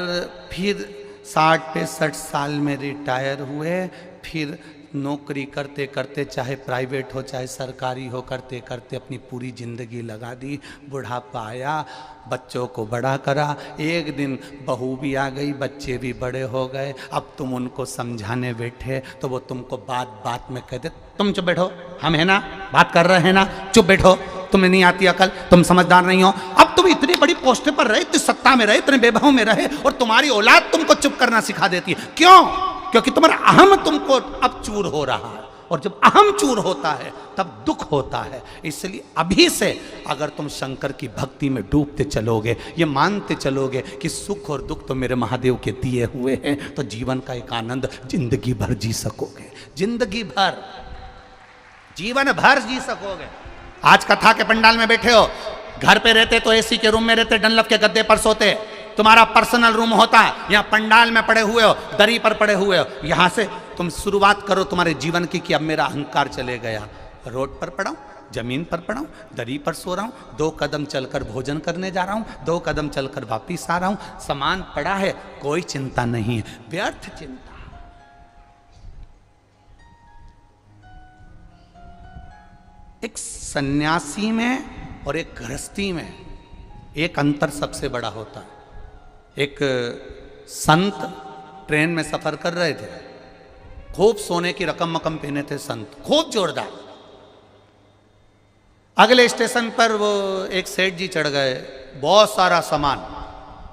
फिर 60-65 साल में रिटायर हुए, फिर नौकरी करते करते, चाहे प्राइवेट हो चाहे सरकारी हो, करते करते अपनी पूरी ज़िंदगी लगा दी। बुढ़ापा आया, बच्चों को बड़ा करा, एक दिन बहू भी आ गई, बच्चे भी बड़े हो गए। अब तुम उनको समझाने बैठे तो वो तुमको बात बात में कहते, तुम चुप बैठो, हम है ना, बात कर रहे हैं ना, चुप बैठो, तुम्हें नहीं आती अकल, तुम समझदार नहीं हो। अब तुम इतनी बड़ी पोस्ट पर रहे, इतनी सत्ता में रहे, इतने वैभव में रहे, और तुम्हारी औलाद तुमको चुप करना सिखा देती है। क्यों? क्योंकि तुम्हारा अहम तुमको अब चूर हो रहा है, और जब अहम चूर होता है तब दुख होता है। इसलिए अभी से अगर तुम शंकर की भक्ति में डूबते चलोगे, ये मानते चलोगे कि सुख और दुख तो मेरे महादेव के दिए हुए हैं, तो जीवन का एक आनंद जिंदगी भर जी सकोगे, जिंदगी भर, जीवन भर जी सकोगे। आज कथा के पंडाल में बैठे हो, घर पे रहते तो एसी के रूम में रहते, डनलप के गद्दे पर सोते, तुम्हारा पर्सनल रूम होता, यहाँ पंडाल में पड़े हुए हो, दरी पर पड़े हुए हो। यहाँ से तुम शुरुआत करो तुम्हारे जीवन की कि अब मेरा अहंकार चले गया, रोड पर पड़ा हूँ, जमीन पर पड़ा हूँ, दरी पर सो रहा हूँ, 2 कदम चलकर भोजन करने जा रहा हूँ, 2 कदम चलकर वापिस आ रहा हूँ, सामान पड़ा है, कोई चिंता नहीं है, व्यर्थ चिंता। एक सन्यासी में और एक गृहस्थी में एक अंतर सबसे बड़ा होता है। एक संत ट्रेन में सफर कर रहे थे, खूब सोने की रकम मकम पहने थे संत, खूब जोरदार। अगले स्टेशन पर वो एक सेठ जी चढ़ गए, बहुत सारा सामान,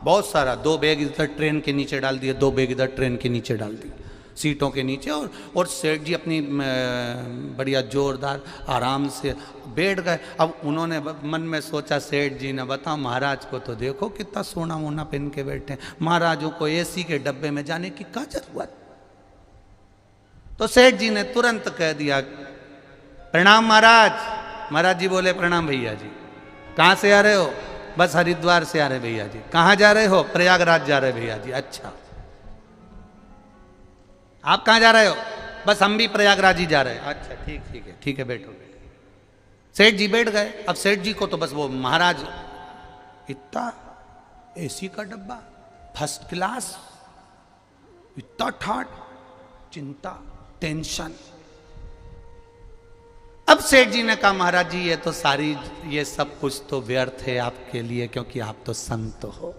बहुत सारा, 2 बैग इधर ट्रेन के नीचे डाल दिए, 2 बैग इधर ट्रेन के नीचे डाल दिए, सीटों के नीचे, और सेठ जी अपनी बढ़िया जोरदार आराम से बैठ गए। अब उन्होंने मन में सोचा, सेठ जी ने, बताओ महाराज को तो देखो कितना सोना वोना पहन के बैठे, महाराजों को एसी के डब्बे में जाने की क्या जरूरत। तो सेठ जी ने तुरंत कह दिया, प्रणाम महाराज। महाराज जी बोले, प्रणाम भैया जी। कहाँ से आ रहे हो? बस हरिद्वार से आ रहे भैया जी। कहाँ जा रहे हो? प्रयागराज जा रहे भैया जी। अच्छा, आप कहाँ जा रहे हो? बस हम भी प्रयागराज ही जा रहे हैं। अच्छा, ठीक है, बैठो। सेठ जी बैठ गए। अब सेठ जी को तो बस वो महाराज, इतना एसी का डब्बा, फर्स्ट क्लास, इतना ठाट, चिंता, टेंशन। अब सेठ जी ने कहा, महाराज जी ये तो सारी, ये सब कुछ तो व्यर्थ है आपके लिए, क्योंकि आप तो संत हो।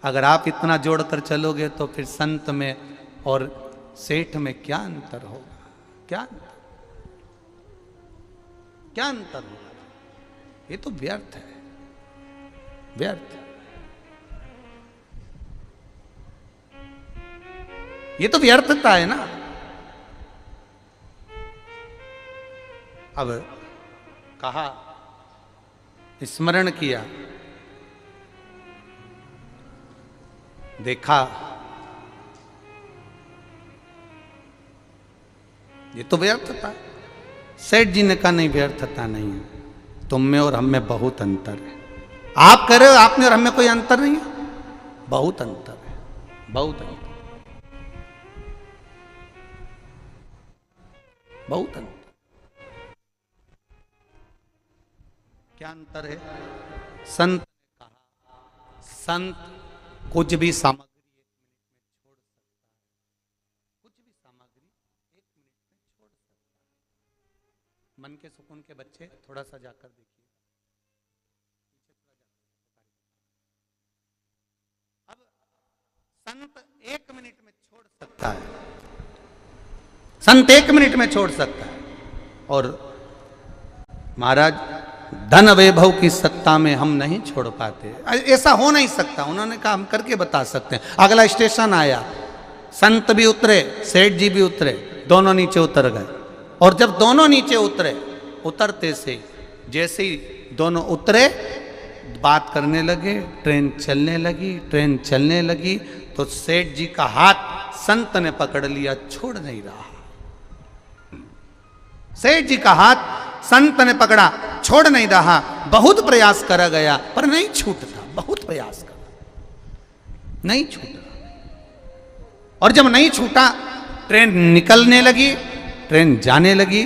अगर आप इतना जोड़कर चलोगे तो फिर संत में और सेठ में क्या अंतर होगा? क्या अंतर होगा? ये तो व्यर्थ है, व्यर्थ। ये तो व्यर्थता है ना। अब कहा, स्मरण किया, देखा, ये तो व्यर्थता है। सेठ जी ने कहा, नहीं व्यर्थता नहीं है, तुम में और हम में बहुत अंतर है। आप कह रहे हो आप में और हम में कोई अंतर नहीं है? बहुत अंतर है, बहुत अंतर, बहुत अंतर। क्या अंतर है? संत ने कहा, संत कुछ भी सामग्री मन के सुकून के बच्चे थोड़ा सा जाकर देखिए, अब संत 1 मिनट में छोड़ सकता है, संत 1 मिनट में छोड़ सकता है, और महाराज धन वैभव की सत्ता में हम नहीं छोड़ पाते। ऐसा हो नहीं सकता। उन्होंने कहा, हम करके बता सकते हैं। अगला स्टेशन आया, संत भी उतरे, सेठ जी भी उतरे, दोनों नीचे उतर गए। और जब दोनों नीचे उतरे, उतरते से जैसे ही दोनों उतरे, बात करने लगे, ट्रेन चलने लगी, ट्रेन चलने लगी, तो सेठ जी का हाथ संत ने पकड़ लिया, छोड़ नहीं रहा। सेठ जी का हाथ संत ने पकड़ा, छोड़ नहीं रहा। बहुत प्रयास करा गया पर नहीं छूटता, बहुत प्रयास करा, नहीं छूटा। और जब नहीं छूटा, ट्रेन निकलने लगी, ट्रेन जाने लगी।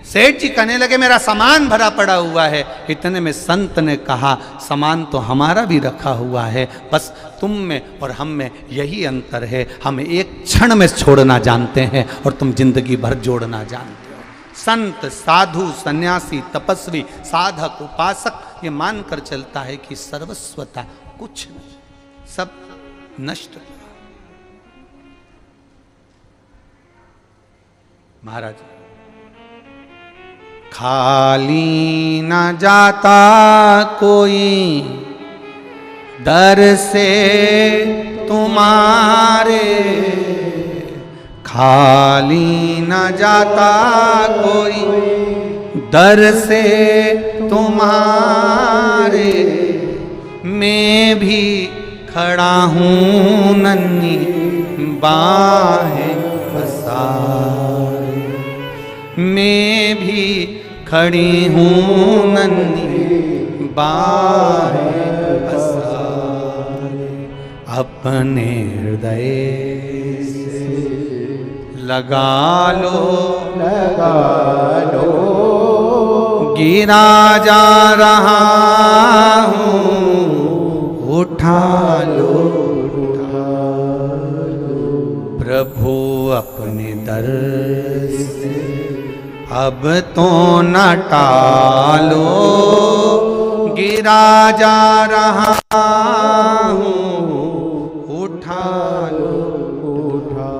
सेठ जी कहने लगे मेरा सामान भरा पड़ा हुआ है। इतने में संत ने कहा सामान तो हमारा भी रखा हुआ है, बस तुम में और हम में यही अंतर है, हम एक क्षण में छोड़ना जानते हैं और तुम जिंदगी भर जोड़ना जानते हो। संत, साधु, सन्यासी, तपस्वी, साधक, उपासक ये मानकर चलता है कि सर्वस्वता कुछ नहीं, सब नष्ट। महाराज, खाली न जाता कोई दर से तुम्हारे, खाली न जाता कोई दर से तुम्हारे, मैं भी खड़ा हूँ नन्ही बाहें पसारे, मैं भी खड़ी हूँ नन्ही बाहें पसारे, अपने हृदय से लगा लो, लगा लो, गिरा जा रहा हूँ, उठा लो, प्रभु अपने दर से अब तो न टालो, गिरा जा रहा हूँ, उठा लो, उठा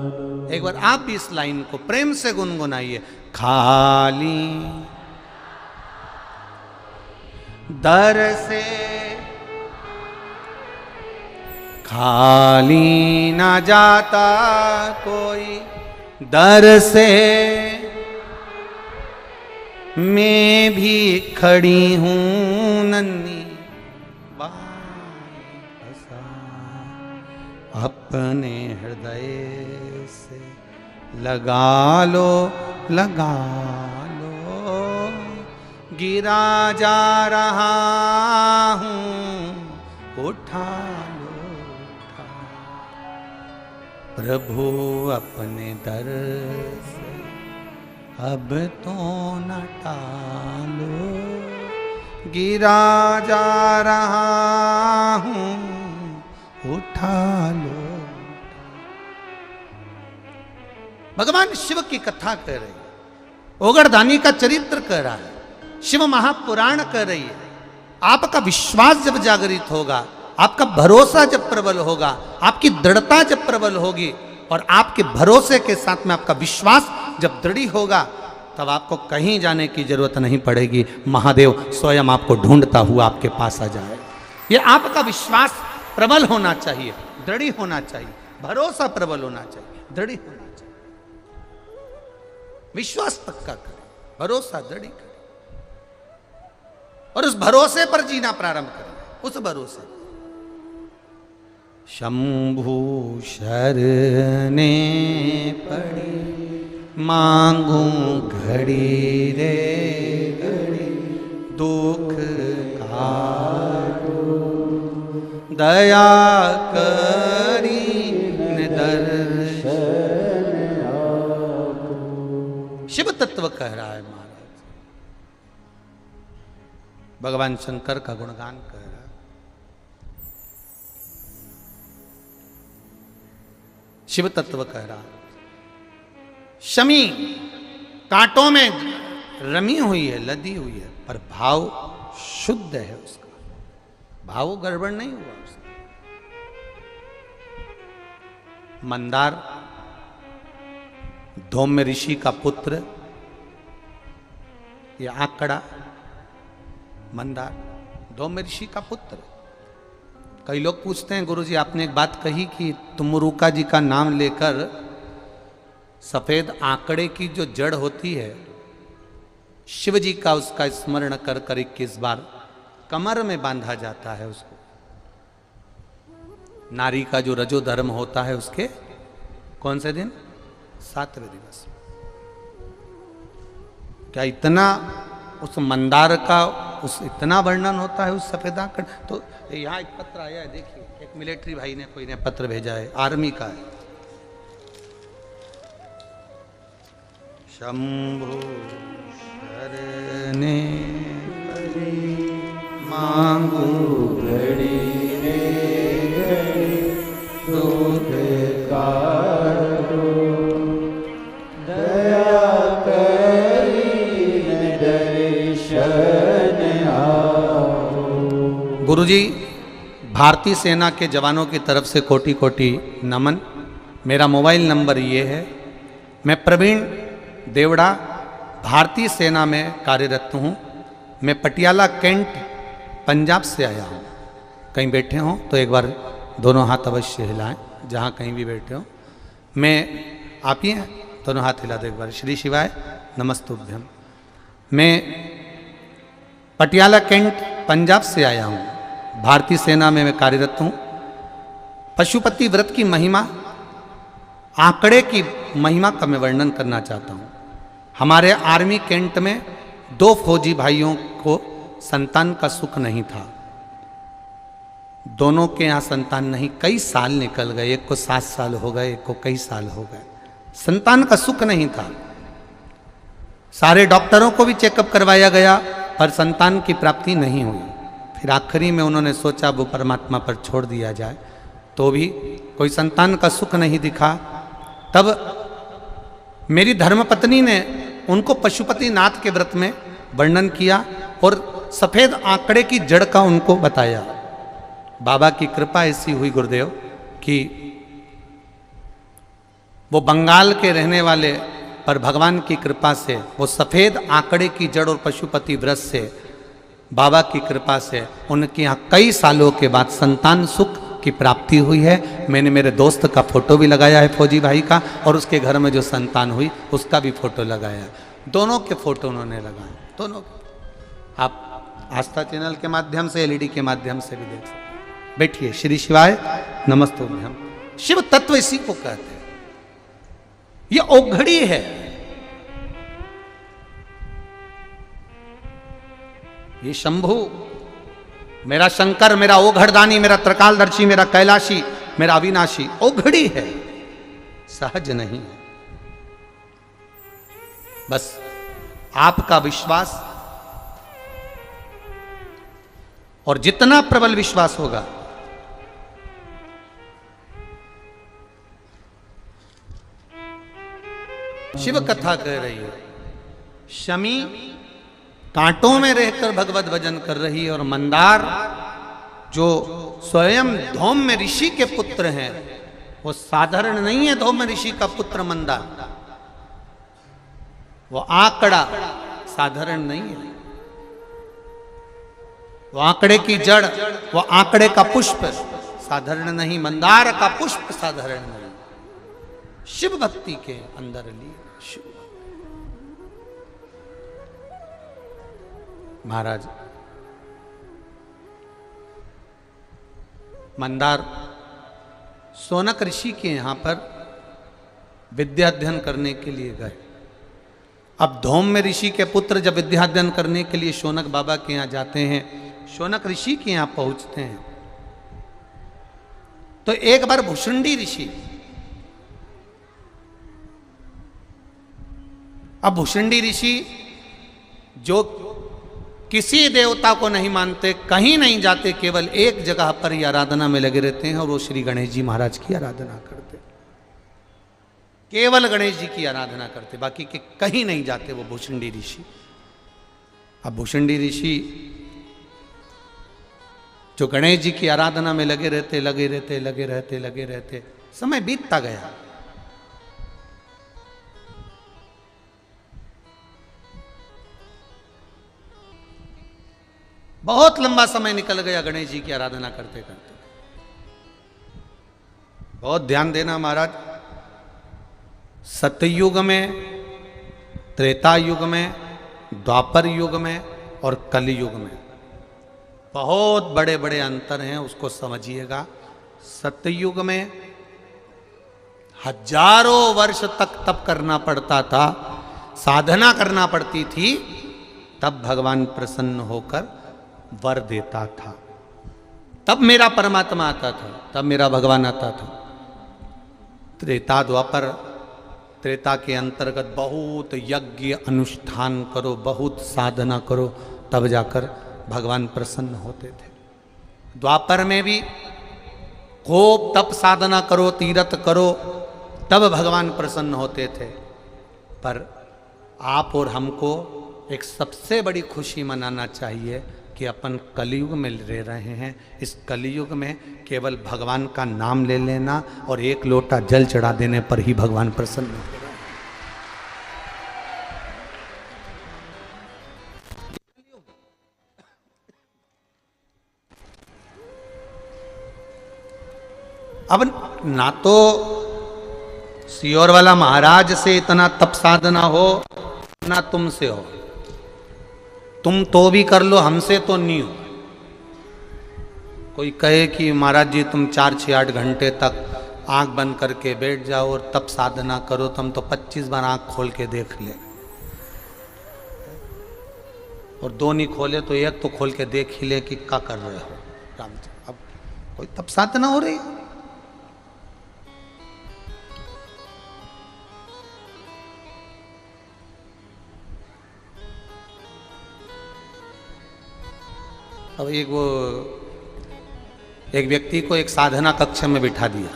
लो। एक बार आप इस लाइन को प्रेम से गुनगुनाइए। खाली दर से खाली न जाता कोई दर से, मैं भी खड़ी हूँ नन्ही बाहें पसारे, अपने हृदय से लगा लो, लगा लो, गिरा जा रहा हूँ, उठा लो, प्रभु अपने दर से अब तो न टालो, गिरा जा रहा हूँ, उठा लो। भगवान शिव की कथा कह रही है, ओगरदानी का चरित्र कह रहा है, शिव महापुराण कह रही है। आपका विश्वास जब जागृत होगा, आपका भरोसा जब प्रबल होगा, आपकी दृढ़ता जब प्रबल होगी और आपके भरोसे के साथ में आपका विश्वास जब दृढ़ होगा, तब आपको कहीं जाने की जरूरत नहीं पड़ेगी। महादेव स्वयं आपको ढूंढता हुआ आपके पास आ जाए। ये आपका विश्वास प्रबल होना चाहिए, दृढ़ होना चाहिए, भरोसा प्रबल होना चाहिए, दृढ़ होना चाहिए। विश्वास पक्का करें, भरोसा दृढ़ करें और उस भरोसे पर जीना प्रारंभ करें। उस भरोसे शंभु शरणे पड़ी मांगू घड़ी रे घड़ी, दुख काटो दया करी दर्शन आपो। शिव तत्व कह रहा है महाराज, भगवान शंकर का गुणगान कह रहा है। शिव तत्व कह रहा, शमी कांटों में रमी हुई है, लदी हुई है, पर भाव शुद्ध है उसका, भाव गड़बड़ नहीं हुआ उसका। मंदार धौम्य ऋषि का पुत्र, ये आंकड़ा मंदार धौम्य ऋषि का पुत्र। कई लोग पूछते हैं गुरुजी आपने एक बात कही कि तुमरुका जी का नाम लेकर सफेद आंकड़े की जो जड़ होती है, शिव जी का उसका स्मरण कर कर 21 बार कमर में बांधा जाता है उसको। नारी का जो रजो धर्म होता है उसके कौन से दिन? 7वें दिवस। क्या इतना उस मंदार का उस इतना वर्णन होता है उस सफेद आंकड़? तो यहाँ एक पत्र आया है, देखिए, एक मिलिट्री भाई ने कोई ने पत्र भेजा है, आर्मी का है। शंभु शरणे मांगू घड़ी रे घड़ी दुख कारो दया करी दर्शन आओ। गुरुजी, भारतीय सेना के जवानों की तरफ से कोटि कोटि नमन। मेरा मोबाइल नंबर ये है। मैं प्रवीण देवड़ा भारतीय सेना में कार्यरत हूँ। मैं पटियाला कैंट पंजाब से आया हूँ। कहीं बैठे हों तो एक बार दोनों हाथ अवश्य हिलाएं, जहाँ कहीं भी बैठे हों। मैं आप ही हैं, दोनों हाथ हिला दो एक बार। श्री शिवाय नमस्तुभ्यम। मैं पटियाला कैंट पंजाब से आया हूँ। भारतीय सेना में मैं कार्यरत हूँ। पशुपति व्रत की महिमा, आंकड़े की महिमा का मैं वर्णन करना चाहता हूँ। हमारे आर्मी कैंट में 2 फौजी भाइयों को संतान का सुख नहीं था। दोनों के यहाँ संतान नहीं, कई साल निकल गए। एक को 7 साल हो गए, एक को कई साल हो गए। संतान का सुख नहीं था। सारे डॉक्टरों को भी चेकअप करवाया गया पर संतान की प्राप्ति नहीं हुई। फिर आखिरी में उन्होंने सोचा वो परमात्मा पर छोड़ दिया जाए, तो भी कोई संतान का सुख नहीं दिखा। तब मेरी धर्मपत्नी ने उनको पशुपतिनाथ के व्रत में वर्णन किया और सफेद आंकड़े की जड़ का उनको बताया। बाबा की कृपा ऐसी हुई गुरुदेव कि वो बंगाल के रहने वाले, पर भगवान की कृपा से वो सफेद आंकड़े की जड़ और पशुपति व्रत से, बाबा की कृपा से उनके यहाँ कई सालों के बाद संतान सुख की प्राप्ति हुई है। मैंने मेरे दोस्त का फोटो भी लगाया है, फौजी भाई का, और उसके घर में जो संतान हुई उसका भी फोटो लगाया है। दोनों के फोटो उन्होंने लगाए, दोनों। आप आस्था चैनल के माध्यम से, एलईडी के माध्यम से भी देख सकते हैं। बैठिए। श्री शिवाय नमस्तुभ्यम। शिव तत्व इसी को कहते हैं। ये ओघड़ी है। ये शंभु, मेरा शंकर, मेरा ओघड़दानी, मेरा त्रिकालदर्शी, मेरा कैलाशी, मेरा अविनाशी ओघड़ी है, सहज नहीं है। बस आपका विश्वास, और जितना प्रबल विश्वास होगा, शिव कथा कह रही है। शमी कांटों में रहकर भगवत भजन कर रही है, और मंदार जो स्वयं धौम्य ऋषि के पुत्र हैं, वो साधारण नहीं है। धौम्य ऋषि का पुत्र मंदार, वो आंकड़ा साधारण नहीं है। वो आंकड़े की जड़, वो आंकड़े का पुष्प साधारण नहीं, मंदार का पुष्प साधारण नहीं। शिव भक्ति के अंदर ली शिव। महाराज मंदार शौनक ऋषि के यहां पर विद्या अध्ययन करने के लिए गए। अब धौम्य ऋषि के पुत्र जब विद्या अध्ययन करने के लिए शौनक बाबा के यहाँ जाते हैं, शौनक ऋषि के यहाँ पहुंचते हैं, तो एक बार भुषुंडी ऋषि, अब भुषुंडी ऋषि जो किसी देवता को नहीं मानते, कहीं नहीं जाते, केवल एक जगह पर ही आराधना में लगे रहते हैं, और वो श्री गणेश जी महाराज की आराधना करते। केवल गणेश जी की आराधना करते, बाकी के कहीं नहीं जाते वो भुषुंडी ऋषि। अब भुषुंडी ऋषि जो गणेश जी की आराधना में लगे रहते, समय बीतता गया। बहुत लंबा समय निकल गया गणेश जी की आराधना करते करते। बहुत ध्यान देना महाराज, सतयुग में, त्रेता युग में, द्वापर युग में और कलयुग में बहुत बड़े बड़े अंतर हैं, उसको समझिएगा। सतयुग में हजारों वर्ष तक तप करना पड़ता था, साधना करना पड़ती थी, तब भगवान प्रसन्न होकर वर देता था। तब मेरा परमात्मा आता था, तब मेरा भगवान आता था। त्रेता द्वापर त्रेता के अंतर्गत बहुत यज्ञ अनुष्ठान करो, बहुत साधना करो, तब जाकर भगवान प्रसन्न होते थे। द्वापर में भी खूब तप साधना करो, तीर्थ करो, तब भगवान प्रसन्न होते थे। पर आप और हमको एक सबसे बड़ी खुशी मनाना चाहिए कि अपन कलयुग में रह रहे हैं। इस कलयुग में केवल भगवान का नाम ले लेना और एक लोटा जल चढ़ा देने पर ही भगवान प्रसन्न होते हैं। अब ना तो सियोर वाला महाराज से इतना तप साधना हो, ना तुमसे हो। तुम तो भी कर लो, हमसे तो नहीं हो। कोई कहे कि महाराज जी तुम 4-6-8 घंटे तक आंख बंद करके बैठ जाओ और तप साधना करो, तुम तो 25 बार आंख खोल के देख ले, और 2 नहीं खोले तो 1 तो खोल के देख ही ले कि क्या कर रहे हो राम जी। अब कोई तप साधना हो रही है? अब एक व्यक्ति को एक साधना कक्ष में बिठा दिया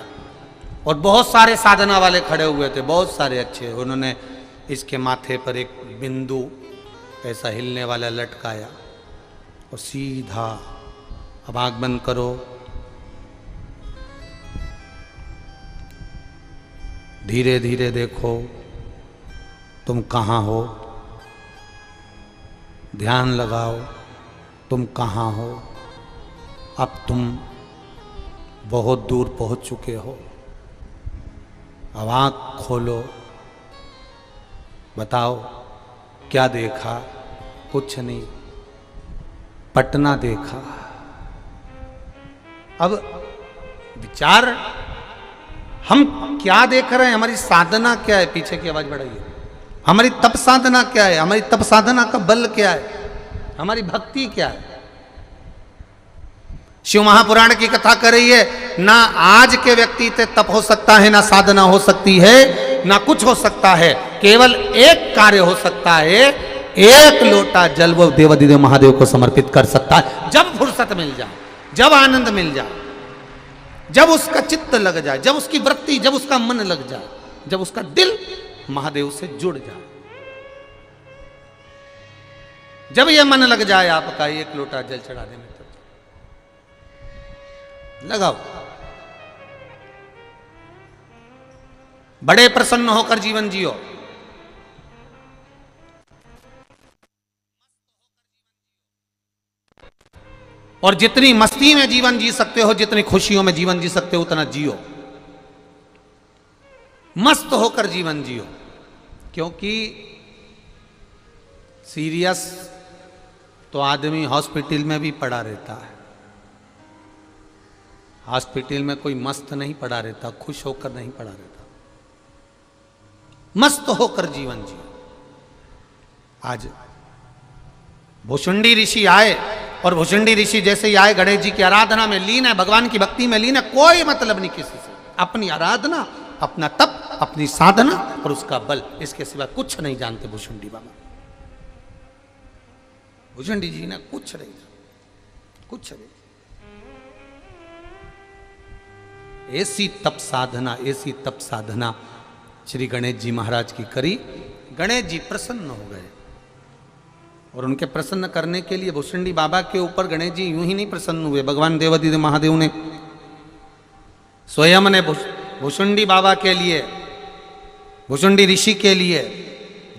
और बहुत सारे साधना वाले खड़े हुए थे, बहुत सारे अच्छे। उन्होंने इसके माथे पर एक बिंदु ऐसा हिलने वाला लटकाया और सीधा, अब आंख बंद करो, धीरे धीरे देखो तुम कहाँ हो, ध्यान लगाओ तुम कहाँ हो। अब तुम बहुत दूर पहुंच चुके हो। अब आँख खोलो, बताओ क्या देखा? कुछ नहीं, पटना देखा। अब विचार, हम क्या देख रहे हैं? हमारी साधना क्या है? पीछे की आवाज बढ़ाइए। हमारी तप साधना क्या है? हमारी तप साधना का बल क्या है? हमारी भक्ति क्या है? शिव महापुराण की कथा कर रही है, ना आज के व्यक्ति से तप हो सकता है, ना साधना हो सकती है, ना कुछ हो सकता है। केवल एक कार्य हो सकता है, एक लोटा जल वो देवाधिदेव महादेव को समर्पित कर सकता है। जब फुर्सत मिल जाए, जब आनंद मिल जाए, जब उसका चित्त लग जाए, जब उसकी वृत्ति, जब उसका मन लग जाए, जब उसका दिल महादेव से जुड़ जाए, जब यह मन लग जाए आपका एक लोटा जल चढ़ाने में, तब लगाओ। बड़े प्रसन्न होकर जीवन जियो। और जितनी मस्ती में जीवन जी सकते हो, जितनी खुशियों में जीवन जी सकते हो, उतना जियो। मस्त होकर जीवन जियो। क्योंकि सीरियस तो आदमी हॉस्पिटल में भी पड़ा रहता है। हॉस्पिटल में कोई मस्त नहीं पड़ा रहता, खुश होकर नहीं पड़ा रहता। मस्त होकर जीवन जियो। आज भुषुंडी ऋषि आए और भुषुंडी ऋषि जैसे ही आए, गणेश जी की आराधना में लीन है, भगवान की भक्ति में लीन है, कोई मतलब नहीं किसी से। अपनी आराधना, अपना तप, अपनी साधना और उसका बल, इसके सिवा कुछ नहीं जानते भुषुंडी बाबा। भुषुंडी जी ने कुछ नहीं, कुछ नहीं। ऐसी तप साधना, ऐसी तप साधना श्री गणेश जी महाराज की करी। गणेश जी प्रसन्न हो गए और उनके प्रसन्न करने के लिए भुषुंडी बाबा के ऊपर गणेश जी यूं ही नहीं प्रसन्न हुए। भगवान देवाधिदेव महादेव ने स्वयं ने भुषुंडी बाबा के लिए, भुषुंडी ऋषि के लिए,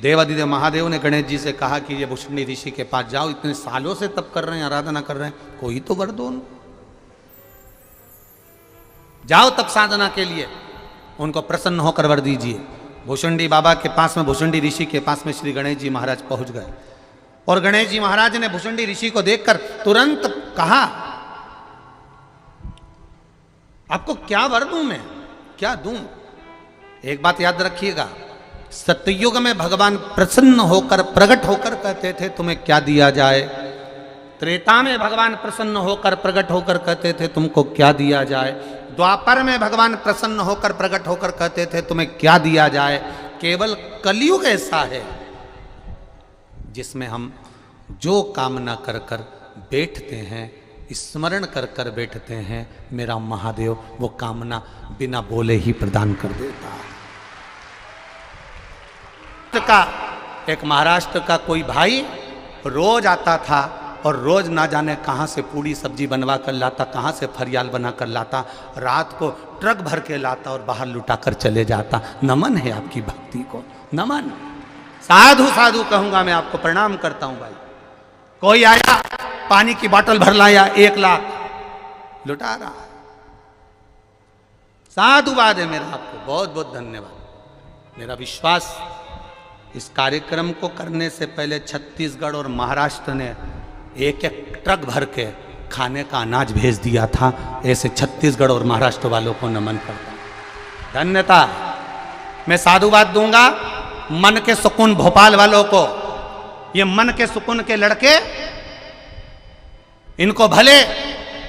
देवाधिदेव महादेव ने गणेश जी से कहा कि ये भुषुंडी ऋषि के पास जाओ, इतने सालों से तप कर रहे हैं, आराधना कर रहे हैं, कोई तो वर दो उनको। जाओ तप साधना के लिए, उनको प्रसन्न होकर वर दीजिए। भुषुंडी बाबा के पास में, भुषुंडी ऋषि के पास में श्री गणेश जी महाराज पहुंच गए और गणेश जी महाराज ने भुषुंडी ऋषि को देखकर तुरंत कहा, आपको क्या वर दूं मैं, क्या दूं? एक बात याद रखिएगा, सतयुग में भगवान प्रसन्न होकर, प्रकट होकर कहते थे तुम्हें क्या दिया जाए। त्रेता में भगवान प्रसन्न होकर, प्रकट होकर कहते थे तुमको क्या दिया जाए। द्वापर में भगवान प्रसन्न होकर, प्रकट होकर कहते थे तुम्हें क्या दिया जाए। केवल कलयुग ऐसा है जिसमें हम जो कामना कर कर बैठते हैं, स्मरण कर कर बैठते हैं, मेरा महादेव वो कामना बिना बोले ही प्रदान कर देता है। एक महाराष्ट्र का कोई भाई रोज आता था और रोज ना जाने कहाँ से पूड़ी सब्जी बनवा कर लाता, कहाँ से फरियाल बना कर लाता, रात को ट्रक भर के लाता और बाहर लुटा कर चले जाता। नमन है आपकी भक्ति को, नमन। साधु साधु कहूंगा मैं आपको, प्रणाम करता हूं भाई। कोई आया पानी की बोतल भर लाया, 1 लाख लुटा रहा है। साधुवाद है मेरा आपको, बहुत बहुत धन्यवाद। मेरा विश्वास इस कार्यक्रम को करने से पहले छत्तीसगढ़ और महाराष्ट्र ने एक एक ट्रक भर के खाने का अनाज भेज दिया था। ऐसे छत्तीसगढ़ और महाराष्ट्र वालों को नमन करता हूं, धन्यता। मैं साधुवाद दूंगा मन के सुकून भोपाल वालों को। ये मन के सुकून के लड़के, इनको भले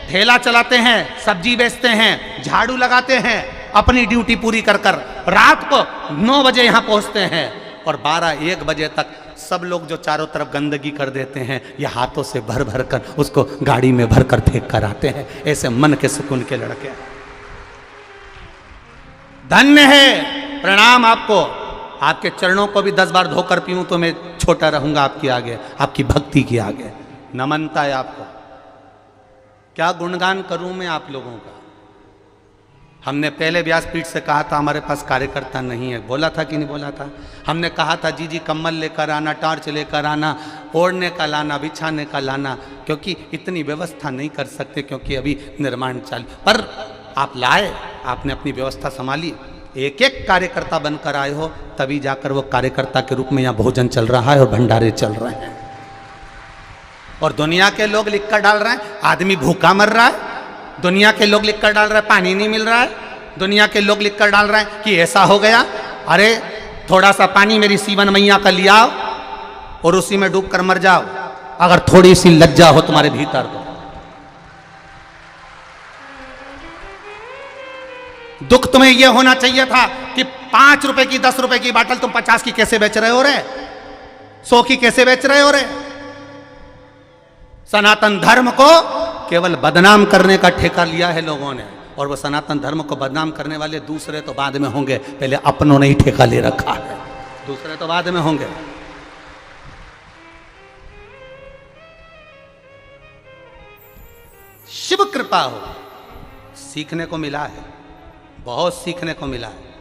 ठेला चलाते हैं, सब्जी बेचते हैं, झाड़ू लगाते हैं, अपनी ड्यूटी पूरी कर कर रात को 9 बजे यहां पहुंचते हैं और 12-1 बजे तक सब लोग जो चारों तरफ गंदगी कर देते हैं, ये हाथों से भर भर कर उसको गाड़ी में भर कर फेंक कर आते हैं। ऐसे मन के सुकून के लड़के, धन्य है। प्रणाम आपको। आपके चरणों को भी 10 बार धोकर पीऊं तो मैं छोटा रहूंगा आपके आगे, आपकी भक्ति के आगे। नमनता है आपको। क्या गुणगान करूं मैं आप लोगों का। हमने पहले व्यासपीठ से कहा था हमारे पास कार्यकर्ता नहीं है, बोला था कि नहीं बोला था। हमने कहा था जी कम्बल लेकर आना, टॉर्च लेकर आना, ओढ़ने का लाना, बिछाने का लाना, क्योंकि इतनी व्यवस्था नहीं कर सकते, क्योंकि अभी निर्माण चालू। पर आप लाए, आपने अपनी व्यवस्था संभाली, एक एक कार्यकर्ता बनकर आए हो, तभी जाकर वो कार्यकर्ता के रूप में यहाँ भोजन चल रहा है और भंडारे चल रहे हैं। और दुनिया के लोग लिखकर डाल रहे हैं आदमी भूखा मर रहा है, दुनिया के लोग लिखकर डाल रहे हैं पानी नहीं मिल रहा है, दुनिया के लोग लिखकर डाल रहे हैं कि ऐसा हो गया। अरे थोड़ा सा पानी मेरी सीवन मैया का लिया और उसी में डूब कर मर जाओ, अगर थोड़ी सी लज्जा हो तुम्हारे भीतर तो। दुख तुम्हें यह होना चाहिए था कि 5 रुपए की 10 रुपए की बाटल तुम 50 की कैसे बेच रहे हो रे, 100 की कैसे बेच रहे हो रे। सनातन धर्म को केवल बदनाम करने का ठेका लिया है लोगों ने, और वो सनातन धर्म को बदनाम करने वाले दूसरे तो बाद में होंगे, पहले अपनों ने ही ठेका ले रखा है, दूसरे तो बाद में होंगे। शिव कृपा हो, सीखने को मिला है, बहुत सीखने को मिला है,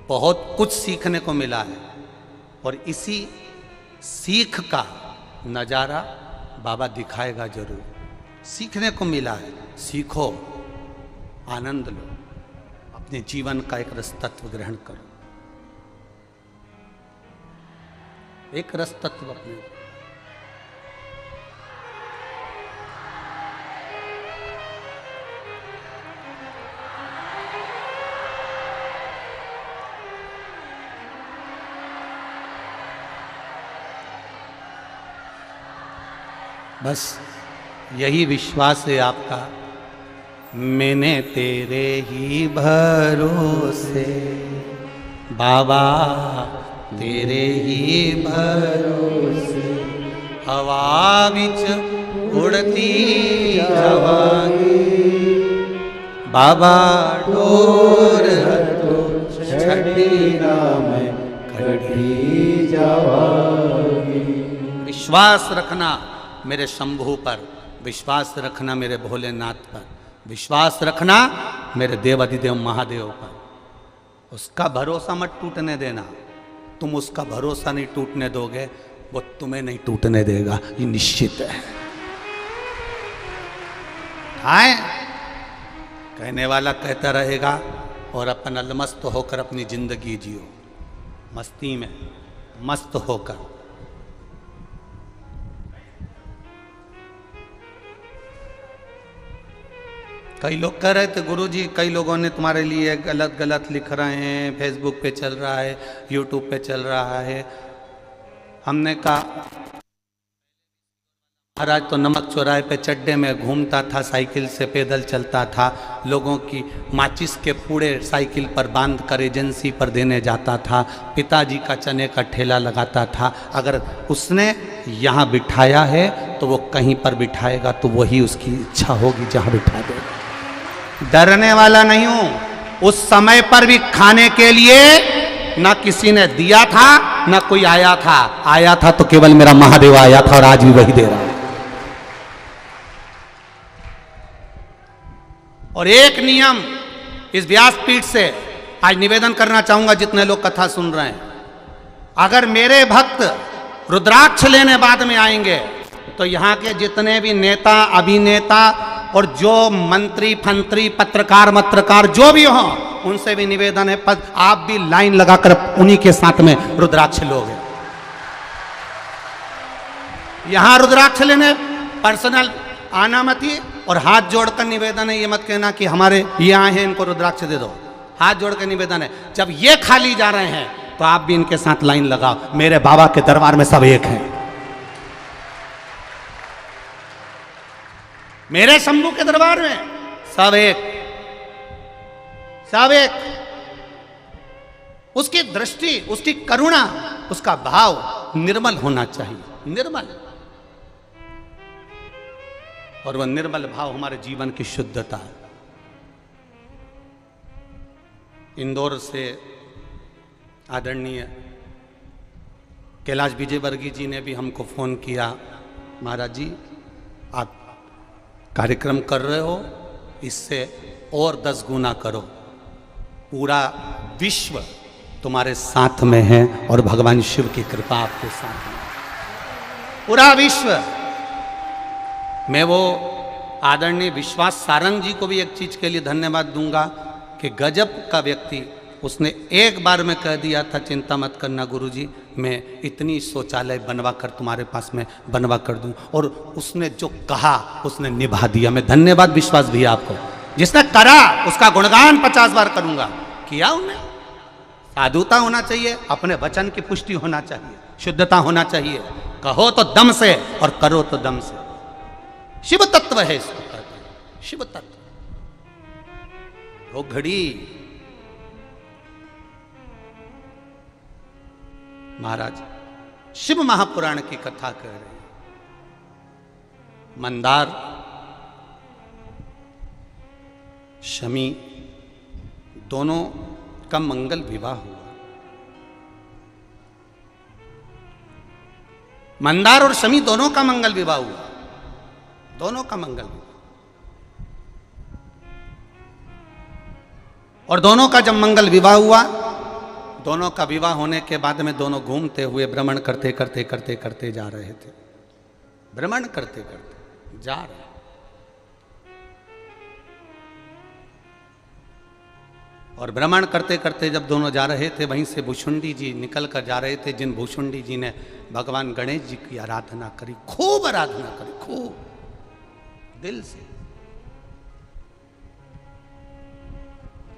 बहुत कुछ सीखने को मिला है। और इसी सीख का नजारा बाबा दिखाएगा जरूर। सीखने को मिला है, सीखो, आनंद लो, अपने जीवन का एक रस तत्व ग्रहण करो, एक रस तत्व अपने। बस यही विश्वास है आपका, मैंने तेरे ही भरोसे बाबा, तेरे ही भरोसे हवा विच उड़ती जावांगी बाबा, डोर तो छड़ी ना मैं खड़ी जावांगी। विश्वास रखना मेरे शंभू पर, विश्वास रखना मेरे भोलेनाथ पर, विश्वास रखना मेरे देवाधिदेव महादेव पर। उसका भरोसा मत टूटने देना। तुम उसका भरोसा नहीं टूटने दोगे, वो तुम्हें नहीं टूटने देगा, ये निश्चित है। आए कहने वाला कहता रहेगा और अपन अलमस्त होकर अपनी जिंदगी जियो, मस्ती में मस्त होकर। कई लोग कह रहे थे गुरुजी, कई लोगों ने तुम्हारे लिए गलत गलत लिख रहे हैं, फेसबुक पे चल रहा है, यूट्यूब पे चल रहा है। हमने कहा महाराज तो नमक चौराहे पे चड्डे में घूमता था, साइकिल से पैदल चलता था, लोगों की माचिस के पूड़े साइकिल पर बांध कर एजेंसी पर देने जाता था, पिताजी का चने का ठेला लगाता था। अगर उसने यहाँ बिठाया है तो वो कहीं पर बिठाएगा तो वही उसकी इच्छा होगी जहाँ बिठा दे। डरने वाला नहीं हूँ। उस समय पर भी खाने के लिए ना किसी ने दिया था ना कोई आया था। आया था तो केवल मेरा महादेव आया था और आज भी वही दे रहा है। और एक नियम इस व्यासपीठ से आज निवेदन करना चाहूंगा जितने लोग कथा सुन रहे हैं, अगर मेरे भक्त रुद्राक्ष लेने बाद में आएंगे तो यहाँ के जितने भी नेता अभिनेता और जो मंत्री फंत्री पत्रकार जो भी हो उनसे भी निवेदन है, आप भी लाइन लगाकर उन्हीं के साथ में रुद्राक्ष लोगे। यहां रुद्राक्ष लेने पर्सनल आना मत ही, और हाथ जोड़कर निवेदन है, ये मत कहना कि हमारे ये आए हैं इनको रुद्राक्ष दे दो। हाथ जोड़कर निवेदन है, जब ये खाली जा रहे हैं तो आप भी इनके साथ लाइन लगाओ। मेरे बाबा के दरबार में सब एक हैं। मेरे शंभू के दरबार में सब एक, सब एक। उसकी दृष्टि, उसकी करुणा, उसका भाव निर्मल होना चाहिए, निर्मल। और वह निर्मल भाव हमारे जीवन की शुद्धता है। इंदौर से आदरणीय कैलाश विजयवर्गीय जी ने भी हमको फोन किया, महाराज जी आप कार्यक्रम कर रहे हो, इससे और 10 गुना करो। पूरा विश्व तुम्हारे साथ में है और भगवान शिव की कृपा आपके साथ है, पूरा विश्व। मैं वो आदरणीय विश्वास सारंग जी को भी एक चीज के लिए धन्यवाद दूंगा कि गजब का व्यक्ति, उसने एक बार में कह दिया था चिंता मत करना गुरुजी, मैं इतनी शौचालय बनवा कर तुम्हारे पास में बनवा कर दूं। और उसने जो कहा उसने निभा दिया। मैं धन्यवाद विश्वास भैया आपको, जिसने करा उसका गुणगान 50 बार करूंगा। किया उन्हें। साधुता होना चाहिए, अपने वचन की पुष्टि होना चाहिए, शुद्धता होना चाहिए। कहो तो दम से और करो तो दम से। शिव तत्व है इसको कहते हैं, शिव तत्व। वो घड़ी महाराज शिव महापुराण की कथा कह रहे हैं। मंदार शमी दोनों का मंगल विवाह हुआ। मंदार और शमी दोनों का मंगल विवाह हुआ, दोनों का मंगल विवाह। और दोनों का जब मंगल विवाह हुआ, दोनों का विवाह होने के बाद में दोनों घूमते हुए भ्रमण करते करते करते करते जा रहे थे। भ्रमण करते करते जा रहे। और भ्रमण करते करते जब दोनों जा रहे थे, वहीं से भुषुंडी जी निकल कर जा रहे थे, जिन भुषुंडी जी ने भगवान गणेश जी की आराधना करी, खूब आराधना करी, खूब दिल से।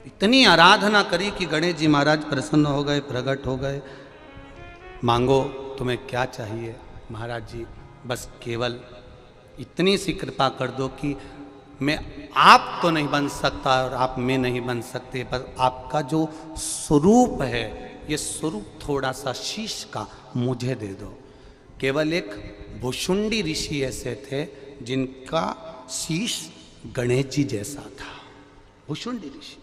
इतनी आराधना करी कि गणेश जी महाराज प्रसन्न हो गए, प्रकट हो गए। मांगो तुम्हें क्या चाहिए महाराज जी, बस केवल इतनी सी कृपा कर दो कि मैं आप तो नहीं बन सकता और आप मैं नहीं बन सकते, पर आपका जो स्वरूप है, ये स्वरूप थोड़ा सा शीश का मुझे दे दो। केवल एक भुषुंडी ऋषि ऐसे थे जिनका शीश गणेश जी जैसा था। भुषुंडी ऋषि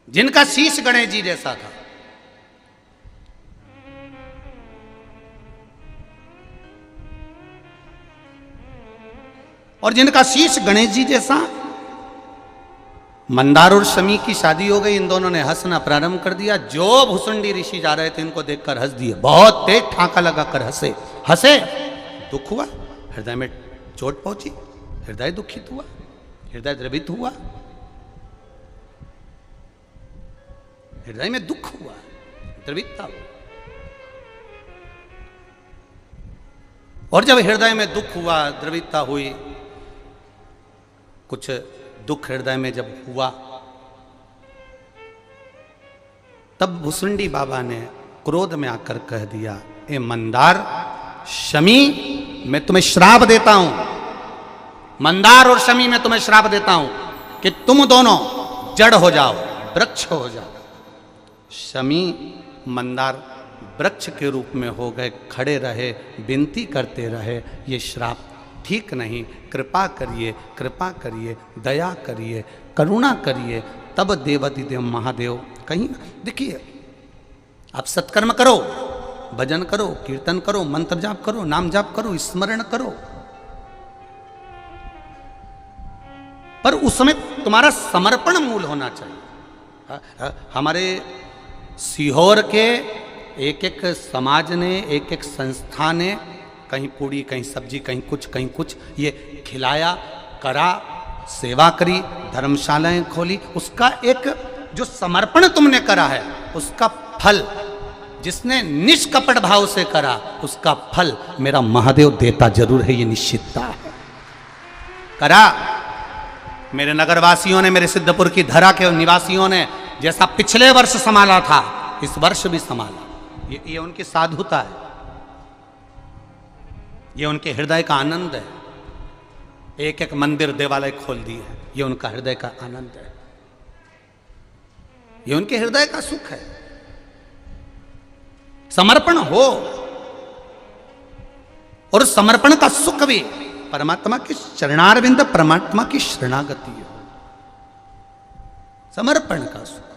जिनका शीश गणेश जी जैसा था। और जिनका शीश गणेश जी जैसा। मंदार और शमी की शादी हो गई, इन दोनों ने हंसना प्रारंभ कर दिया। जो भुसुंडी ऋषि जा रहे थे इनको देखकर हंस दिए, बहुत तेज ठाका लगाकर हंसे। हंसे, दुख हुआ, हृदय में चोट पहुंची, हृदय दुखित हुआ, हृदय द्रवित हुआ, हृदय में दुख हुआ, द्रवितता हुआ। और जब हृदय में दुख हुआ, द्रवितता हुई, कुछ दुख हृदय में जब हुआ, तब भुसुंडी बाबा ने क्रोध में आकर कह दिया, ए मंदार, शमी, मैं तुम्हें श्राप देता हूं, मंदार और शमी मैं तुम्हें श्राप देता हूं कि तुम दोनों जड़ हो जाओ, वृक्ष हो जाओ। शमी मंदार वृक्ष के रूप में हो गए, खड़े रहे, विनती करते रहे, ये श्राप ठीक नहीं, कृपा करिए, कृपा करिए, दया करिए, करुणा करिए। तब देवाधिदेव महादेव कहीं, देखिए, आप सत्कर्म करो, भजन करो, कीर्तन करो, मंत्र जाप करो, नाम जाप करो, स्मरण करो, पर उसमें तुम्हारा समर्पण मूल होना चाहिए। हमारे सीहोर के एक एक समाज ने, एक एक संस्था ने कहीं पूड़ी, कहीं सब्जी, कहीं कुछ ये खिलाया, करा, सेवा करी, धर्मशालाएं खोली। उसका एक जो समर्पण तुमने करा है, उसका फल, जिसने निष्कपट भाव से करा, उसका फल मेरा महादेव देता जरूर है, ये निश्चितता है। करा मेरे नगरवासियों ने, मेरे सिद्धपुर की धरा के निवासियों ने जैसा पिछले वर्ष संभाला था, इस वर्ष भी संभाला। ये उनकी साधुता है, ये उनके हृदय का आनंद है। एक एक मंदिर देवालय खोल दिए है, ये उनका हृदय का आनंद है, ये उनके हृदय का सुख है। समर्पण हो, और समर्पण का सुख भी परमात्मा के चरणारविंद, परमात्मा की शरणागति हो, समर्पण का सुख।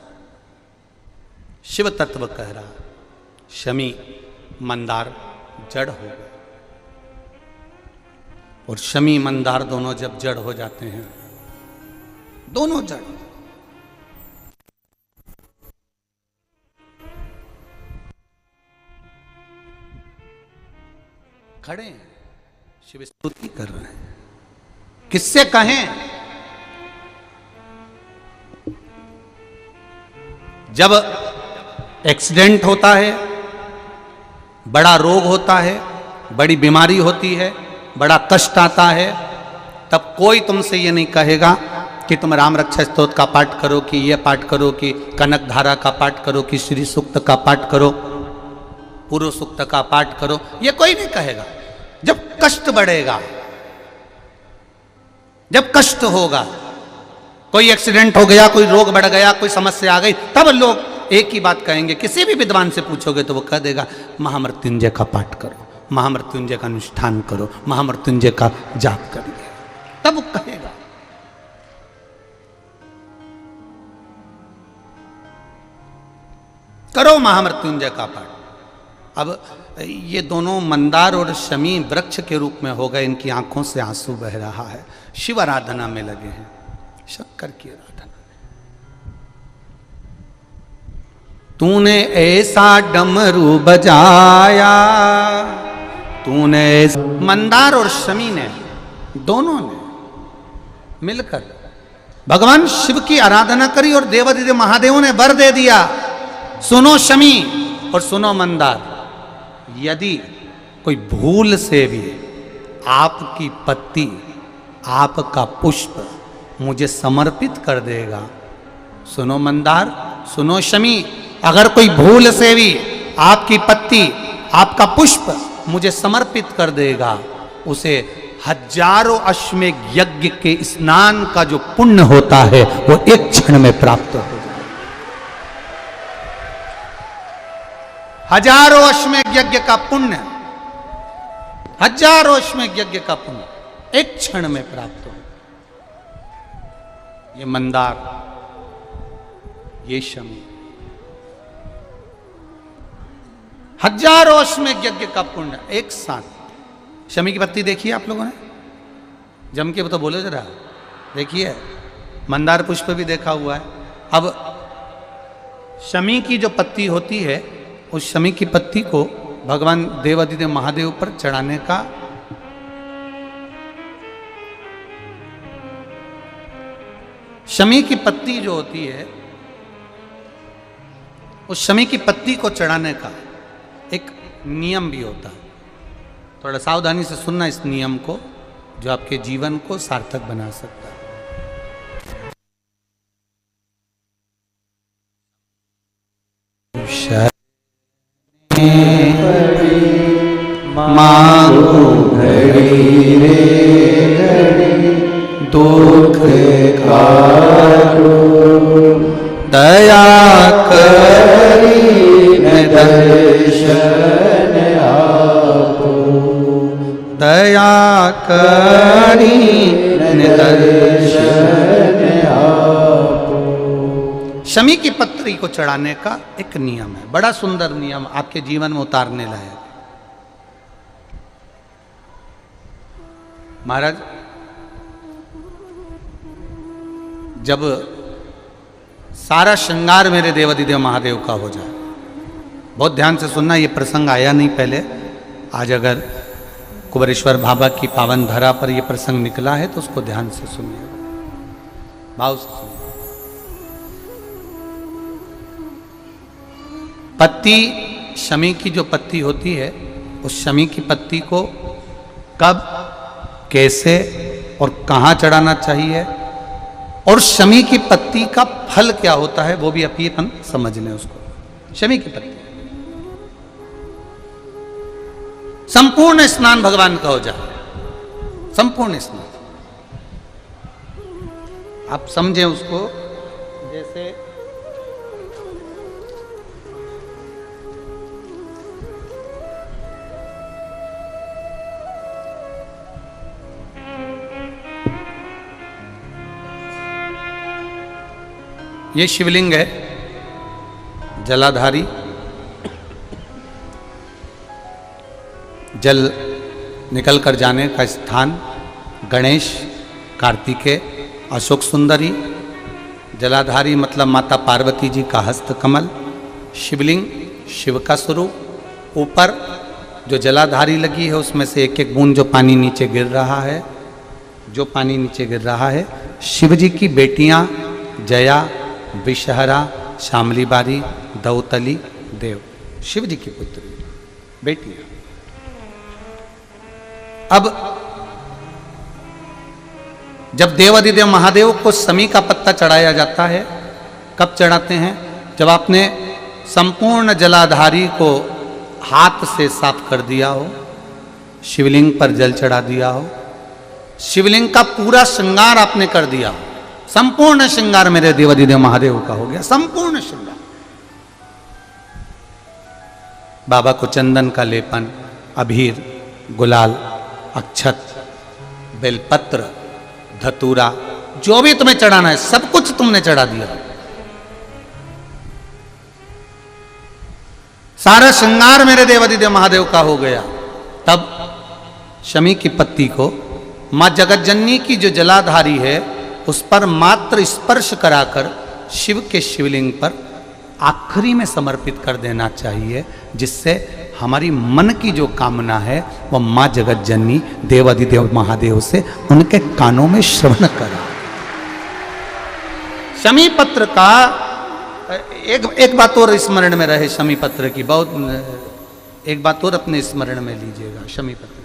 शिव तत्व कह रहा, शमी मंदार जड़ हो गए, और शमी मंदार दोनों जब जड़ हो जाते हैं, दोनों जड़, खड़े हैं, शिव स्तुति कर रहे हैं। किससे कहें? जब एक्सीडेंट होता है, बड़ा रोग होता है, बड़ी बीमारी होती है, बड़ा कष्ट आता है, तब कोई तुमसे ये नहीं कहेगा कि तुम राम रक्षा स्तोत्र का पाठ करो, कि ये पाठ करो, कि कनक धारा का पाठ करो, कि श्री सूक्त का पाठ करो, पूर्व सूक्त का पाठ करो। ये कोई नहीं कहेगा। जब कष्ट बढ़ेगा, जब कष्ट होगा, कोई एक्सीडेंट हो गया, कोई रोग बढ़ गया, कोई समस्या आ गई, तब लोग एक ही बात कहेंगे। किसी भी विद्वान से पूछोगे तो वो कह देगा, महामृत्युंजय का पाठ करो, महामृत्युंजय का अनुष्ठान करो, महामृत्युंजय का जाप करिए, तब वो कहेगा। करो महामृत्युंजय का पाठ। अब ये दोनों मंदार और शमी वृक्ष के रूप में हो गए, इनकी आंखों से आंसू बह रहा है, शिव आराधना में लगे हैं, शंकर की आराधना। तूने ऐसा डमरू बजाया, तूने, मंदार और शमी ने, दोनों ने मिलकर भगवान शिव की आराधना करी, और देवाधिदेव महादेव ने वर दे दिया, सुनो शमी और सुनो मंदार, यदि कोई भूल से भी आपकी पत्ती, आपका पुष्प मुझे समर्पित कर देगा, सुनो मंदार, सुनो शमी, अगर कोई भूल से भी आपकी पत्ती, आपका पुष्प मुझे समर्पित कर देगा, उसे हजारों अश्वमेध यज्ञ के स्नान का जो पुण्य होता है वो एक क्षण में प्राप्त हो जाए। हजारों अश्वमेध यज्ञ का पुण्य, हजारों अश्वमेध यज्ञ का पुण्य एक क्षण में प्राप्त हो। ये मंदार, ये शमी, हजारों अश्वमेध यज्ञ का पुण्य एक साथ। शमी की पत्ती देखिए आप लोगों ने, जम के तो बोले जरा, देखिए मंदार पुष्प भी देखा हुआ है। अब शमी की जो पत्ती होती है, उस शमी की पत्ती को भगवान देवाधिदेव महादेव पर चढ़ाने का शमी की पत्ती जो होती है, उस शमी की पत्ती को चढ़ाने का एक नियम भी होता है। थोड़ा सावधानी से सुनना इस नियम को, जो आपके जीवन को सार्थक बना सकता है। मांगू घड़ी रे घड़ी दुख काटो दया करीने दर्शन आपो दया करी दर्शन आपो। शमी की पत्री को चढ़ाने का एक नियम है, बड़ा सुंदर नियम, आपके जीवन में उतारने लायक। महाराज जब सारा श्रृंगार मेरे देवाधिदेव महादेव का हो जाए, बहुत ध्यान से सुनना, ये प्रसंग आया नहीं पहले, आज अगर कुबेरेश्वर बाबा की पावन धरा पर यह प्रसंग निकला है तो उसको ध्यान से सुनिए, भाव से सुनिए। पत्ती, शमी की जो पत्ती होती है, उस शमी की पत्ती को कब, कैसे और कहां चढ़ाना चाहिए, और शमी की पत्ती का फल क्या होता है वो भी अभी अपन समझ लें उसको। शमी की पत्ती, संपूर्ण स्नान भगवान का हो जाए, संपूर्ण स्नान, आप समझें उसको। जैसे ये शिवलिंग है, जलाधारी, जल निकल कर जाने का स्थान, गणेश, कार्तिकेय, अशोक सुंदरी, जलाधारी मतलब माता पार्वती जी का हस्त कमल, शिवलिंग, शिव का स्वरूप, ऊपर जो जलाधारी लगी है उसमें से एक एक बूंद जो पानी नीचे गिर रहा है, जो पानी नीचे गिर रहा है, शिव जी की बेटियां जया, विषहरा, शामली बारी, दौतली, देव, शिव जी की पुत्री बेटियां। अब जब देवाधिदेव महादेव को शमी का पत्ता चढ़ाया जाता है, कब चढ़ाते हैं, जब आपने संपूर्ण जलाधारी को हाथ से साफ कर दिया हो, शिवलिंग पर जल चढ़ा दिया हो, शिवलिंग का पूरा श्रृंगार आपने कर दिया हो, संपूर्ण श्रृंगार मेरे देवाधिदेव महादेव का हो गया, संपूर्ण श्रृंगार। बाबा को चंदन का लेपन, अबीर, गुलाल, अक्षत, बेलपत्र, धतूरा, जो भी तुम्हें चढ़ाना है सब कुछ तुमने चढ़ा दिया, सारा श्रृंगार मेरे देवाधिदेव महादेव का हो गया। तब शमी की पत्ती को मां जगतजननी की जो जलाधारी है उस पर मात्र स्पर्श कराकर शिव के शिवलिंग पर आखिरी में समर्पित कर देना चाहिए, जिससे हमारी मन की जो कामना है वह मां जगतजननी देवाधिदेव महादेव से उनके कानों में श्रवण करा। शमी पत्र का एक बात और स्मरण में रहे, शमी पत्र की बहुत एक बात और अपने स्मरण में लीजिएगा। शमी पत्र